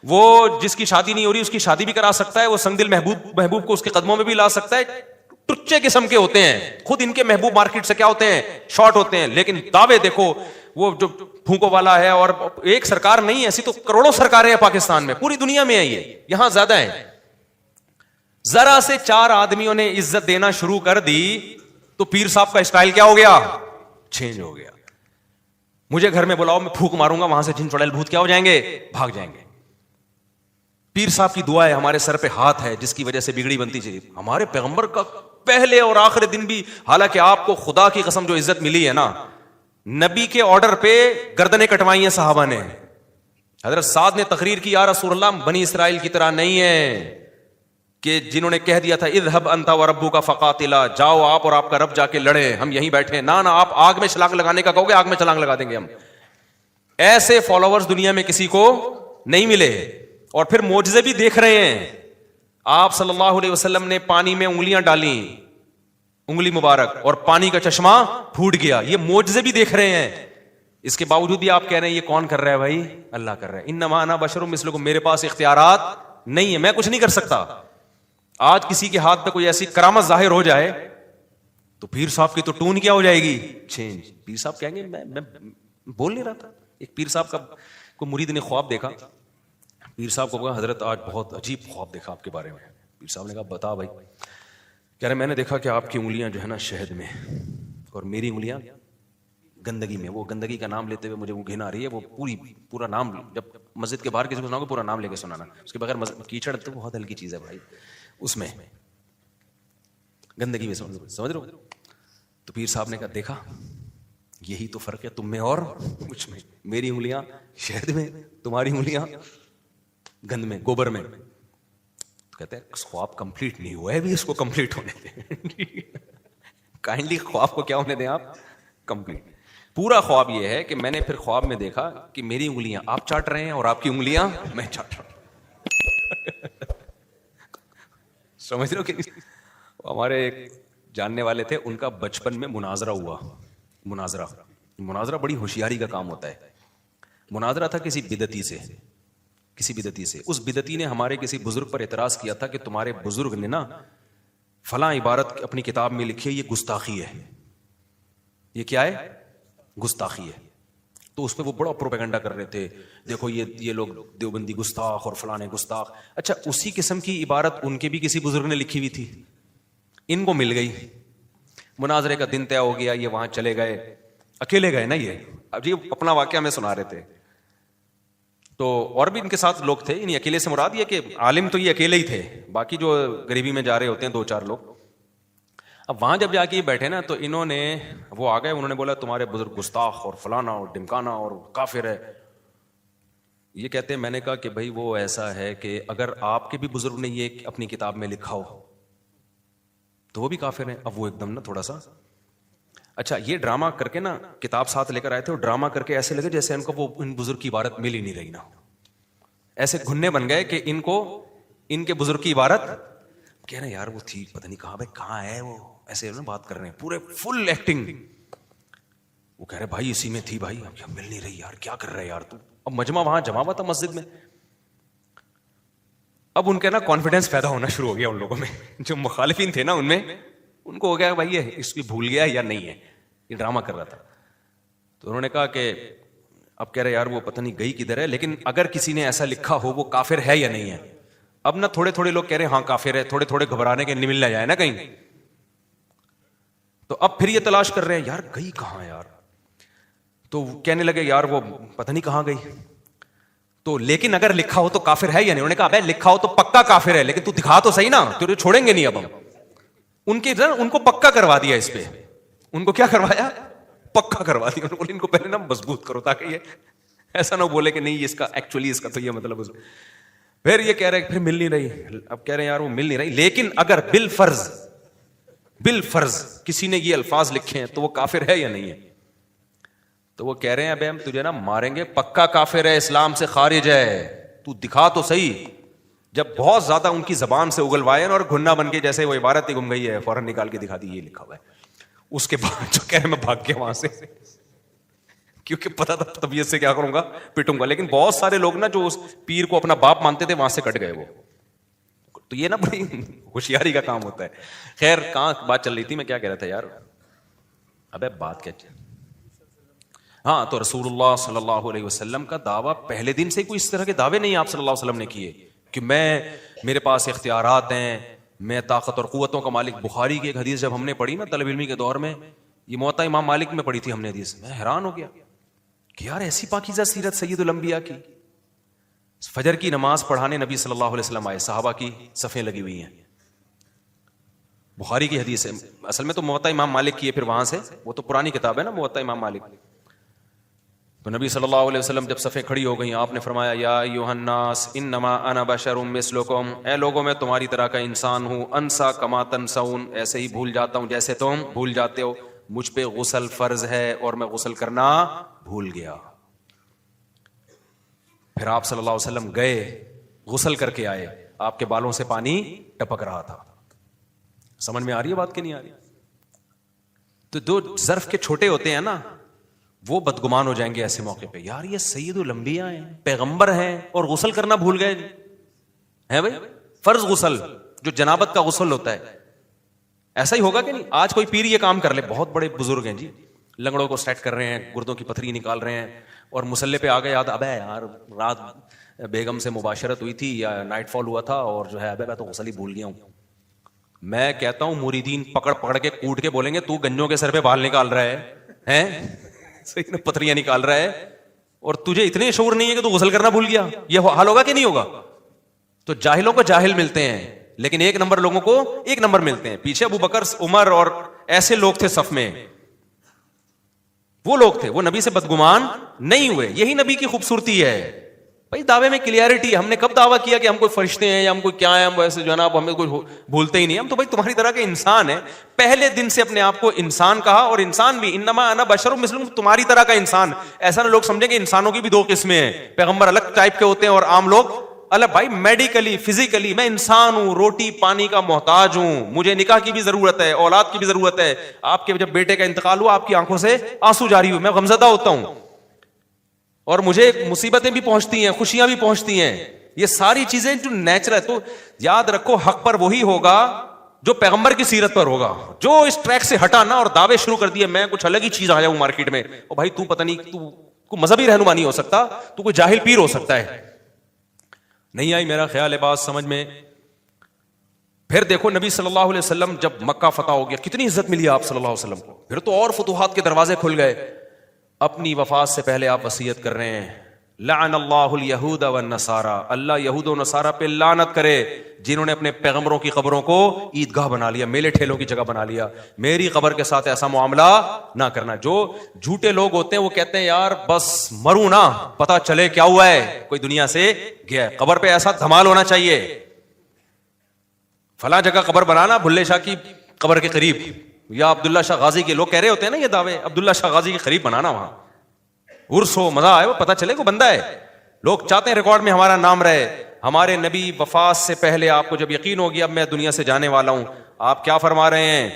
وہ جس کی شادی نہیں ہو رہی اس کی شادی بھی کرا سکتا ہے, وہ سنگ دل محبوب کو اس کے قدموں میں بھی لا سکتا ہے. ٹچے قسم کے ہوتے ہیں, خود ان کے محبوب مارکیٹ سے کیا ہوتے ہیں, شارٹ ہوتے ہیں. لیکن دعوے دیکھو, وہ جو پھونکو والا ہے, اور ایک سرکار نہیں ایسی تو کروڑوں سرکاریں ہیں پاکستان میں, پوری دنیا میں ہے, یہ یہاں زیادہ ہیں. ذرا سے 4 آدمیوں نے عزت دینا شروع کر دی تو پیر صاحب کا اسٹائل کیا ہو گیا, چینج ہو گیا. مجھے گھر میں بلاؤ, میں پھونک ماروں گا, وہاں سے جن چڑیل بھوت کیا ہو جائیں گے, بھاگ جائیں گے. پیر صاحب کی دعا ہے, ہمارے سر پہ ہاتھ ہے جس کی وجہ سے بگڑی بنتی چلی. ہمارے پیغمبر کا پہلے اور آخری دن بھی, حالانکہ آپ کو خدا کی قسم جو عزت ملی ہے نا, نبی کے آرڈر پہ گردنیں کٹوائی ہیں صحابہ نے. حضرت سعد نے تقریر کی, یا رسول اللہ بنی اسرائیل کی طرح نہیں ہے کہ جنہوں نے کہہ دیا تھا اذهب انت وربک فقاتلا, جاؤ آپ اور آپ کا رب جا کے لڑے, ہم یہیں بیٹھے. نہ آپ آگ میں چھلانگ لگانے کا کہو گے, آگ میں چھلانگ لگا دیں گے ہم. ایسے فالوورز دنیا میں کسی کو نہیں ملے. اور پھر معجزے بھی دیکھ رہے ہیں. آپ صلی اللہ علیہ وسلم نے پانی میں انگلیاں ڈالیں, انگلی مبارک, اور پانی کا چشمہ پھوٹ گیا. یہ معجزے بھی دیکھ رہے ہیں. اس کے باوجود بھی آپ کہہ رہے ہیں یہ کون کر رہا ہے بھائی, اللہ کر رہا ہے. انما انا بشر مثلکم, میرے پاس اختیارات نہیں ہے, میں کچھ نہیں کر سکتا. آج کسی کے ہاتھ پہ کوئی ایسی کرامت ظاہر ہو جائے تو پیر صاحب کی تو ٹون کیا ہو جائے گی, چینج. پیر صاحب کہیں گے میں بول نہیں رہا تھا. ایک پیر صاحب کا کوئی مرید نے خواب دیکھا, پیر صاحب کو کہا حضرت آج بہت عجیب خواب دیکھا آپ کے بارے میں. پیر صاحب نے کہا بتا بھائی. کہہ رہے میں نے دیکھا کہ آپ کی انگلیاں جو ہے نا شہد میں, اور میری انگلیاں گندگی میں. وہ گندگی کا نام لیتے ہوئے مجھے وہ گھن آ رہی ہے, وہ پورا نام, جب مسجد کے باہر کسی کو سناؤ گے پورا نام لے کے سنانا, اس کے بغیر کیچڑ تو بہت ہلکی چیز ہے بھائی, اس میں گندگی میں سمجھ رہے ہو. تو پیر صاحب نے کہا دیکھا یہی تو فرق ہے تم میں اور مجھ میں, میری انگلیاں شہد میں, تمہاری انگلیاں گند میں, گوبر میں. تو کہتے ہیں خواب کمپلیٹ نہیں ہوا ہے, بھی اس کو کمپلیٹ ہونے دیں. کائنڈلی خواب کو کیا ہونے دیں آپ, کمپلیٹ. پورا خواب یہ ہے کہ میں نے پھر خواب میں دیکھا کہ میری انگلیاں آپ چاٹ رہے ہیں اور آپ کی انگلیاں میں چاٹ رہا ہوں. سمجھ رہے ہو کہ ہمارے ایک جاننے والے تھے, ان کا بچپن میں مناظرہ ہوا. مناظرہ بڑی ہوشیاری کا کام ہوتا ہے. مناظرہ تھا کسی بدعتی سے. اس بدعتی نے ہمارے کسی بزرگ پر اعتراض کیا تھا کہ تمہارے بزرگ نے نا فلاں عبارت اپنی کتاب میں لکھی ہے, یہ گستاخی ہے. یہ کیا ہے, گستاخی ہے. تو اس پہ وہ بڑا پروپیگنڈا کر رہے تھے, دیکھو یہ لوگ دیوبندی گستاخ اور فلانے گستاخ. اچھا اسی قسم کی عبارت ان کے بھی کسی بزرگ نے لکھی ہوئی تھی, ان کو مل گئی. مناظرے کا دن طے ہو گیا, یہ وہاں چلے گئے, اکیلے گئے نا. یہ اب یہ اپنا واقعہ میں سنا رہے تھے, تو اور بھی ان کے ساتھ لوگ تھے. یعنی اکیلے سے مراد یہ کہ عالم تو یہ اکیلے ہی تھے, باقی جو غریبی میں جا رہے ہوتے ہیں 2-4 لوگ. اب وہاں جب جا کے بیٹھے نا تو انہوں نے, وہ آ گئے, انہوں نے بولا تمہارے بزرگ گستاخ اور فلانا اور ڈمکانا اور کافر ہے. یہ کہتے ہیں میں نے کہا کہ بھائی وہ ایسا ہے کہ اگر آپ کے بھی بزرگ نے یہ اپنی کتاب میں لکھا ہو تو وہ بھی کافر ہیں. اب وہ ایک دم نا تھوڑا سا اچھا یہ ڈرامہ کر کے نا کتاب ساتھ لے کر آئے تھے اور ڈرامہ کر کے ایسے لگے جیسے ان کو وہ ان بزرگ کی عبارت مل ہی نہیں رہی نا, ایسے گھننے بن گئے کہ ان کو ان کے بزرگ کی عبارت کہہ رہے ہیں یار وہ تھی پتہ نہیں کہاں, بھائی کہاں ہے وہ, ایسے بات کر رہے ہیں پورے فل ایکٹنگ. وہ کہہ رہے بھائی اسی میں تھی بھائی, اب مل نہیں رہی یار, کیا کر رہے یار تو. اب مجمع وہاں جمع ہوا تھا مسجد میں, اب ان کے نا کانفیڈنس پیدا ہونا شروع ہو گیا ان لوگوں میں, جو مخالفین تھے نا ان میں, ان کو ہو گیا بھائی یہ اس کی بھول گیا یا نہیں ہے, یہ ڈرامہ کر رہا تھا. تو انہوں نے کہا کہ اب کہہ رہے یار وہ پتہ نہیں گئی کدھر ہے, لیکن اگر کسی نے ایسا لکھا ہو وہ کافر ہے یا نہیں ہے. اب نا تھوڑے تھوڑے لوگ کہہ رہے ہیں ہاں کافر ہے, تھوڑے تھوڑے گھبرانے کے مل نہ جائے نا کہیں. تو اب پھر یہ تلاش کر رہے ہیں یار گئی کہاں یار, تو کہنے لگے یار وہ پتہ نہیں کہاں گئی. تو لیکن اگر لکھا ہو تو کافر ہے یا نہیں. انہوں نے کہا بھائی لکھا ہو تو پکا کافر ہے, لیکن تو دکھا تو صحیح نا, تو چھوڑیں گے نہیں. اب ہم ان کو پکا کروا دیا, اس پہ ان کو کیا کروایا, پکا کروا دیا. ان کو پہلے نا مضبوط کرو تاکہ یہ ایسا نہ بولے کہ نہیں اس کا ایکچولی اس کا تو یہ مطلب. پھر یہ کہہ رہے پھر مل نہیں رہی, اب کہہ رہے ہیں یار وہ مل نہیں رہی, لیکن اگر بالفرض کسی نے یہ الفاظ لکھے ہیں تو وہ کافر ہے یا نہیں ہے. تو وہ کہہ رہے ہیں ابے ہم تجھے نا ماریں گے, پکا کافر ہے, اسلام سے خارج ہے, تو دکھا تو صحیح. جب بہت زیادہ ان کی زبان سے اگلوائے اور گھنا بن کے جیسے وہ عبارت ہی گم گئی ہے فوراً نکال کے دکھا دی یہ لکھا ہوا ہے. اس کے بعد جو کہہ رہے میں بھاگ گیا وہاں سے, کیونکہ پتا تھا طبیعت سے کیا کروں گا, پٹوں گا. لیکن بہت سارے لوگ نا جو اس پیر کو اپنا باپ مانتے تھے وہاں سے کٹ گئے وہ. تو یہ نا بڑی ہوشیاری کا کام ہوتا ہے. خیر کہاں بات چل رہی تھی, میں کیا کہہ رہا تھا یار, ابے بات کیا چل. ہاں تو رسول اللہ صلی اللہ علیہ وسلم کا دعویٰ پہلے دن سے کوئی اس طرح کے دعوے نہیں آپ صلی اللہ علیہ وسلم نے کیے کہ میرے پاس اختیارات ہیں, میں طاقت اور قوتوں کا مالک. بخاری کی ایک حدیث جب ہم نے پڑھی نا طلب علمی کے دور میں, یہ موطا امام مالک میں پڑھی تھی ہم نے حدیث, میں حیران ہو گیا کہ یار ایسی پاکیزہ سیرت سید الانبیاء کی. فجر کی نماز پڑھانے نبی صلی اللہ علیہ وسلم آئے, صحابہ کی صفیں لگی ہوئی ہیں. بخاری کی حدیث ہے, اصل میں تو موطا امام مالک کی ہے, پھر وہاں سے وہ تو پرانی کتاب ہے نا موطا امام مالک. تو نبی صلی اللہ علیہ وسلم جب صفیں کھڑی ہو گئیں, آپ نے فرمایا یا ایھا الناس انما انا بشر مثلکم, اے لوگوں میں تمہاری طرح کا انسان ہوں. انسا کما تنسون, ایسے ہی بھول جاتا ہوں جیسے تم بھول جاتے ہو. مجھ پہ غسل فرض ہے اور میں غسل کرنا بھول گیا. پھر آپ صلی اللہ علیہ وسلم گئے, غسل کر کے آئے, آپ کے بالوں سے پانی ٹپک رہا تھا. سمجھ میں آ رہی ہے بات کہ نہیں آ رہی؟ تو دو ظرف کے چھوٹے ہوتے ہیں نا, وہ بدگمان ہو جائیں گے ایسے موقع پہ, یار یہ سید الانبیاء ہیں, پیغمبر ہیں, اور غسل کرنا بھول گئے ہیں. بھائی فرض غسل جو جنابت کا غسل ہوتا ہے, ایسا ہی ہوگا کہ نہیں؟ آج کوئی پیر یہ کام کر لے, بہت بڑے بزرگ ہیں جی, لنگڑوں کو سیٹ کر رہے ہیں, گردوں کی پتھری نکال رہے ہیں, اور مسلح پہ آ گئے یاد, ابے یار رات بیگم سے مباشرت ہوئی تھی یا نائٹ فال ہوا تھا, اور جو ہے ابے میں تو غسل ہی بھول گیا ہوں. میں کہتا ہوں مریدین پکڑ کے کوٹ کے بولیں گے تو گنجوں کے سر پہ بال نکال رہا ہے, صحیح پتھریاں نکال رہا ہے, اور تجھے اتنے شعور نہیں ہے کہ تو غسل کرنا بھول گیا. یہ حال ہوگا کہ نہیں ہوگا؟ تو جاہلوں کو جاہل ملتے ہیں, لیکن ایک نمبر لوگوں کو ایک نمبر ملتے ہیں. پیچھے ابو بکر, عمر اور ایسے لوگ تھے صف میں, وہ لوگ تھے, وہ نبی سے بدگمان نہیں ہوئے. یہی نبی کی خوبصورتی ہے بھائی, دعوے میں کلیئرٹی. ہم نے کب دعویٰ کیا کہ ہم کوئی فرشتے ہیں یا ہم کوئی کیا ہیں, ہم ویسے جناب ہمیں کوئی بھولتے ہی نہیں. ہم تو بھائی تمہاری طرح کے انسان ہیں. پہلے دن سے اپنے آپ کو انسان کہا, اور انسان بھی انما انا بشر مثلکم, تمہاری طرح کا انسان. ایسا نہ لوگ سمجھیں کہ انسانوں کی بھی دو قسمیں ہیں, پیغمبر الگ ٹائپ کے ہوتے ہیں اور عام لوگ الگ. بھائی میڈیکلی فزیکلی میں انسان ہوں, روٹی پانی کا محتاج ہوں, مجھے نکاح کی بھی ضرورت ہے, اولاد کی بھی ضرورت ہے. آپ کے جب بیٹے کا انتقال ہوا آپ کی آنکھوں سے آنسو جاری ہوئے, میں غمزدہ ہوتا ہوں, اور مجھے مصیبتیں بھی پہنچتی ہیں, خوشیاں بھی پہنچتی ہیں. یہ ساری چیزیں جو نیچرل ہے. تو یاد رکھو حق پر وہی ہوگا جو پیغمبر کی سیرت پر ہوگا. جو اس ٹریک سے ہٹا نا اور دعوے شروع کر دیے, میں کچھ الگ ہی چیز آ جاؤں مارکیٹ میں, اور بھائی تو پتہ نہیں, تو کوئی مذہبی رہنما نہیں ہو سکتا, تو کوئی جاہل پیر ہو سکتا ہے. نہیں آئی میرا خیال ہے بات سمجھ میں. پھر دیکھو نبی صلی اللہ علیہ وسلم جب مکہ فتح ہو گیا, کتنی عزت ملی آپ صلی اللہ علیہ وسلم کو. پھر تو اور فتوحات کے دروازے کھل گئے. اپنی وفات سے پہلے آپ وصیت کر رہے ہیں لعن اللہ الیہود والنصارى، اللہ یہود و نصارہ پہ لعنت کرے جنہوں نے اپنے پیغمبروں کی قبروں کو عیدگاہ بنا لیا، میلے ٹھیلوں کی جگہ بنا لیا. میری قبر کے ساتھ ایسا معاملہ نہ کرنا. جو جھوٹے لوگ ہوتے ہیں وہ کہتے ہیں یار بس مروں نا پتا چلے کیا ہوا ہے، کوئی دنیا سے گیا ہے. قبر پہ ایسا دھمال ہونا چاہیے، فلاں جگہ قبر بنانا بھلے شاہ کی قبر کے قریب، یا عبداللہ شاہ غازی کے لوگ کہہ رہے ہوتے ہیں نا یہ دعوے، عبداللہ شاہ غازی کے قریب بنانا، وہاں عرس ہو، مزہ آئے، وہ پتہ چلے کو بندہ ہے. لوگ چاہتے ہیں ریکارڈ میں ہمارا نام رہے. ہمارے نبی وفات سے پہلے آپ کو جب یقین ہو گیا اب میں دنیا سے جانے والا ہوں، آپ کیا فرما رہے ہیں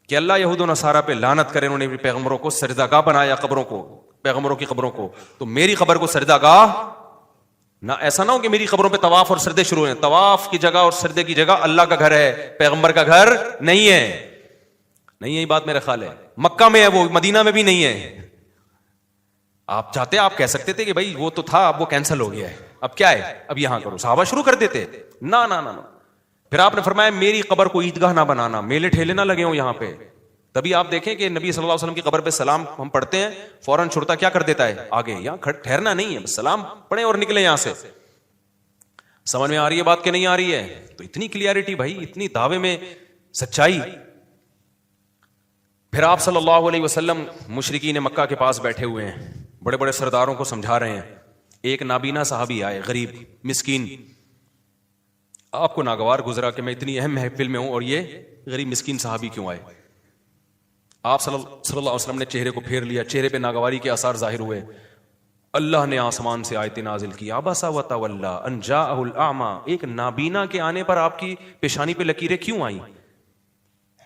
کہ اللہ یہود و نصارہ پہ لعنت کرے، انہوں نے پیغمبروں کو سجدہ گاہ بنایا، قبروں کو، پیغمبروں کی قبروں کو. تو میری قبر کو سجدہ گاہ نہ، ایسا نہ ہو کہ میری قبروں پہ طواف اور سجدے شروع ہیں. طواف کی جگہ اور سجدے کی جگہ اللہ کا گھر ہے، پیغمبر کا گھر نہیں ہے. نہیں ہے یہ بات میرا خیال ہے، مکہ میں ہے وہ، مدینہ میں بھی نہیں ہے. آپ چاہتے آپ کہہ سکتے تھے کہ بھائی وہ تو تھا اب وہ کینسل ہو گیا ہے، اب کیا ہے اب یہاں کرو، صحابہ شروع کر دیتے. نہ نہ نہ. پھر آپ نے فرمایا میری قبر کو عیدگاہ نہ بنانا، میلے ٹھیلے نہ لگے ہوں یہاں پہ. تبھی آپ دیکھیں کہ نبی صلی اللہ علیہ وسلم کی قبر پہ سلام ہم پڑھتے ہیں، فوراً شرطا کیا کر دیتا ہے آگے، یہاں ٹھہرنا نہیں ہے، بس سلام پڑھیں اور نکلیں یہاں سے. سمجھ میں آ رہی ہے بات کہ نہیں آ رہی ہے؟ تو اتنی کلیئرٹی بھائی، اتنی دعوے میں سچائی. پھر آپ صلی اللہ علیہ وسلم مشرکین مکہ کے پاس بیٹھے ہوئے ہیں، بڑے بڑے سرداروں کو سمجھا رہے ہیں. ایک نابینا صحابی آئے، غریب مسکین، آپ کو ناگوار گزرا کہ میں اتنی اہم محفل میں ہوں اور یہ غریب مسکین صحابی کیوں آئے. آپ صلی اللہ علیہ وسلم نے چہرے کو پھیر لیا، چہرے پہ ناگواری کے آثار ظاہر ہوئے. اللہ نے آسمان سے آیت نازل کی، عبس وتولی ان جاءہ الاعمی، ایک نابینا کے آنے پر آپ کی پیشانی پہ لکیریں کیوں آئیں؟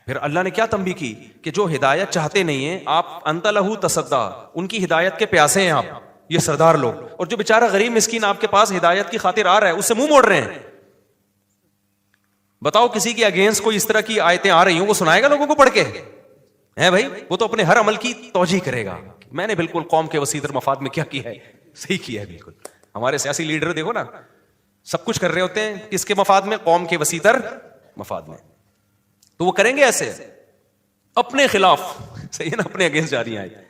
پھر اللہ نے کیا تنبیہ کی کہ جو ہدایت چاہتے نہیں ہیں آپ، انت لہو تصدی، ان کی ہدایت کے پیاسے ہیں آپ، یہ سردار لوگ. اور جو بیچارہ غریب مسکین آپ کے پاس ہدایت کی خاطر آ رہا ہے اس سے منہ موڑ رہے ہیں. بتاؤ کسی کے اگینسٹ کوئی اس طرح کی آیتیں آ رہی ہوں وہ سنائے گا لوگوں کو پڑھ کے؟ ہے بھائی، وہ تو اپنے ہر عمل کی توجیہ کرے گا، میں نے بالکل قوم کے وسیع تر مفاد میں کیا کیا ہے، صحیح کیا ہے. بالکل ہمارے سیاسی لیڈر دیکھو نا، سب کچھ کر رہے ہوتے ہیں کس کے مفاد میں؟ قوم کے وسیع تر مفاد میں. تو وہ کریں گے ایسے اپنے خلاف، صحیح ہے نا، اپنے اگینسٹ جا رہی ہیں آیتیں.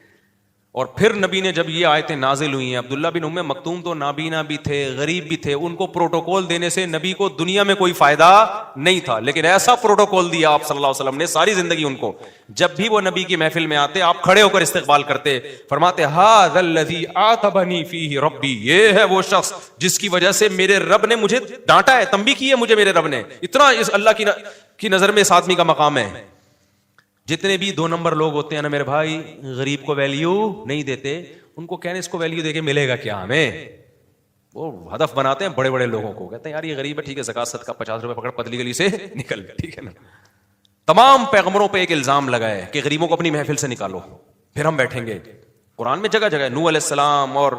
اور پھر نبی نے جب یہ آیتیں نازل ہوئی ہیں، عبداللہ بن ام مکتوم تو نابینا بھی تھے، غریب بھی تھے، ان کو پروٹوکول دینے سے نبی کو دنیا میں کوئی فائدہ نہیں تھا، لیکن ایسا پروٹوکول دیا آپ صلی اللہ علیہ وسلم نے، ساری زندگی ان کو جب بھی وہ نبی کی محفل میں آتے آپ کھڑے ہو کر استقبال کرتے، فرماتے ھذا الذی عاتبنی فیہ ربی، یہ ہے وہ شخص جس کی وجہ سے میرے رب نے مجھے ڈانٹا ہے، تنبیہ کی ہے مجھے میرے رب نے. اتنا اس اللہ کی نظر میں اس آدمی کا مقام ہے. جتنے بھی 2 نمبر لوگ ہوتے ہیں نا میرے بھائی، غریب کو ویلیو نہیں دیتے، ان کو کہنے اس کو ویلیو دے کے ملے گا کیا ہمیں، وہ ہدف بناتے ہیں بڑے بڑے لوگوں کو، کہتے ہیں یار یہ غریب ہے، ٹھیک ہے زکات صدقہ 50 روپے پکڑ پتلی گلی سے نکل، ٹھیک ہے نا. تمام پیغمبروں پہ ایک الزام لگا ہے کہ غریبوں کو اپنی محفل سے نکالو، پھر ہم بیٹھیں گے. قرآن میں جگہ جگہ نوح علیہ السلام اور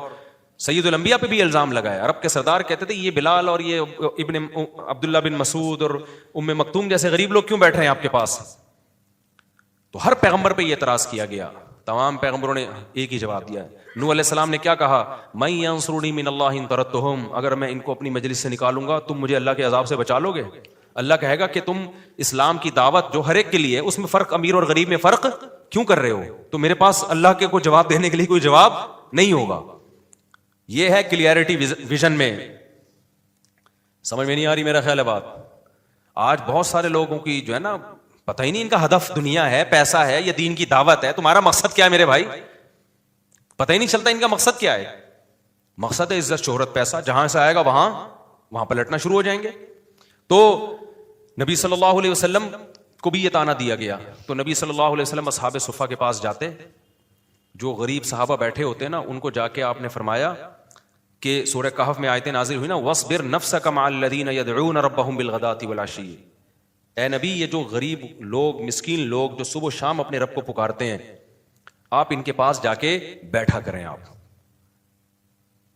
سید الانبیاء پہ بھی الزام لگا ہے. عرب کے سردار کہتے تھے یہ بلال اور یہ ابن عبداللہ بن مسعود اور ام مکتوم جیسے غریب لوگ کیوں بیٹھ رہے ہیں آپ کے پاس؟ تو ہر پیغمبر پہ یہ اعتراض کیا گیا، تمام پیغمبروں نے ایک ہی جواب دیا. نوح علیہ السلام نے کیا کہا؟ من ینصرنی من اللہ ان طردتہم، اگر میں ان کو اپنی مجلس سے نکالوں گا تم مجھے اللہ کے عذاب سے بچا لو گے؟ اللہ کہے گا کہ تم اسلام کی دعوت جو ہر ایک کے لیے اس میں فرق، امیر اور غریب میں فرق کیوں کر رہے ہو؟ تو میرے پاس اللہ کے کوئی جواب دینے کے لیے کوئی جواب نہیں ہوگا. یہ ہے کلیئرٹی ویژن میں. سمجھ میں نہیں آ رہی میرا خیال ہے بات؟ آج بہت سارے لوگوں کی جو ہے نا پتہ ہی نہیں ان کا ہدف دنیا ہے، پیسہ ہے یا دین کی دعوت ہے. تمہارا مقصد کیا ہے میرے بھائی؟ پتہ ہی نہیں چلتا ان کا مقصد کیا ہے. مقصد ہے عزت شہرت پیسہ، جہاں سے آئے گا وہاں پلٹنا شروع ہو جائیں گے. تو نبی صلی اللہ علیہ وسلم کو بھی یہ طعنہ دیا گیا. تو نبی صلی اللہ علیہ وسلم اصحاب صفہ کے پاس جاتے، جو غریب صحابہ بیٹھے ہوتے نا ان کو جا کے آپ نے فرمایا کہ سورہ کہف میں آیتیں نازل ہوئی نا، وَاصْبِرْ نَفْسَكَ مَعَ الَّذِينَ يَدْعُونَ رَبَّهُمْ بِالْغَدَاةِ وَالْعَشِيِّ. اے نبی یہ جو غریب لوگ، مسکین لوگ جو صبح و شام اپنے رب کو پکارتے ہیں، آپ ان کے پاس جا کے بیٹھا کریں آپ،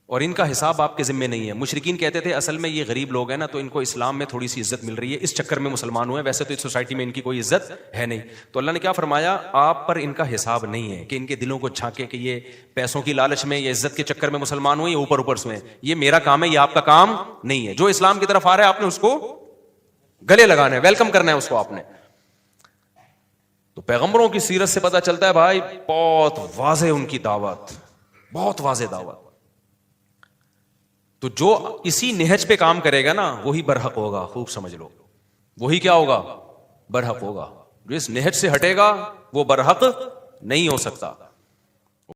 اور ان کا حساب آپ کے ذمہ نہیں ہے. مشرکین کہتے تھے اصل میں یہ غریب لوگ ہیں نا تو ان کو اسلام میں تھوڑی سی عزت مل رہی ہے، اس چکر میں مسلمان ہوئے، ویسے تو اس سوسائٹی میں ان کی کوئی عزت ہے نہیں. تو اللہ نے کیا فرمایا؟ آپ پر ان کا حساب نہیں ہے کہ ان کے دلوں کو جھانکے کہ یہ پیسوں کی لالچ میں یا عزت کے چکر میں مسلمان ہوئے، یہ اوپر سے. یہ میرا کام ہے، یہ آپ کا کام نہیں ہے. جو اسلام کی طرف آ رہا ہے آپ نے اس کو گلے لگانا ہے، ویلکم کرنا ہے اس کو آپ نے. تو پیغمبروں کی سیرت سے پتہ چلتا ہے بھائی بہت واضح ان کی دعوت، بہت واضح دعوت. تو جو اسی نہج پہ کام کرے گا نا وہی برحق ہوگا. خوب سمجھ لو, وہی کیا ہوگا؟ برحق ہوگا. جو اس نہج سے ہٹے گا وہ برحق نہیں ہو سکتا.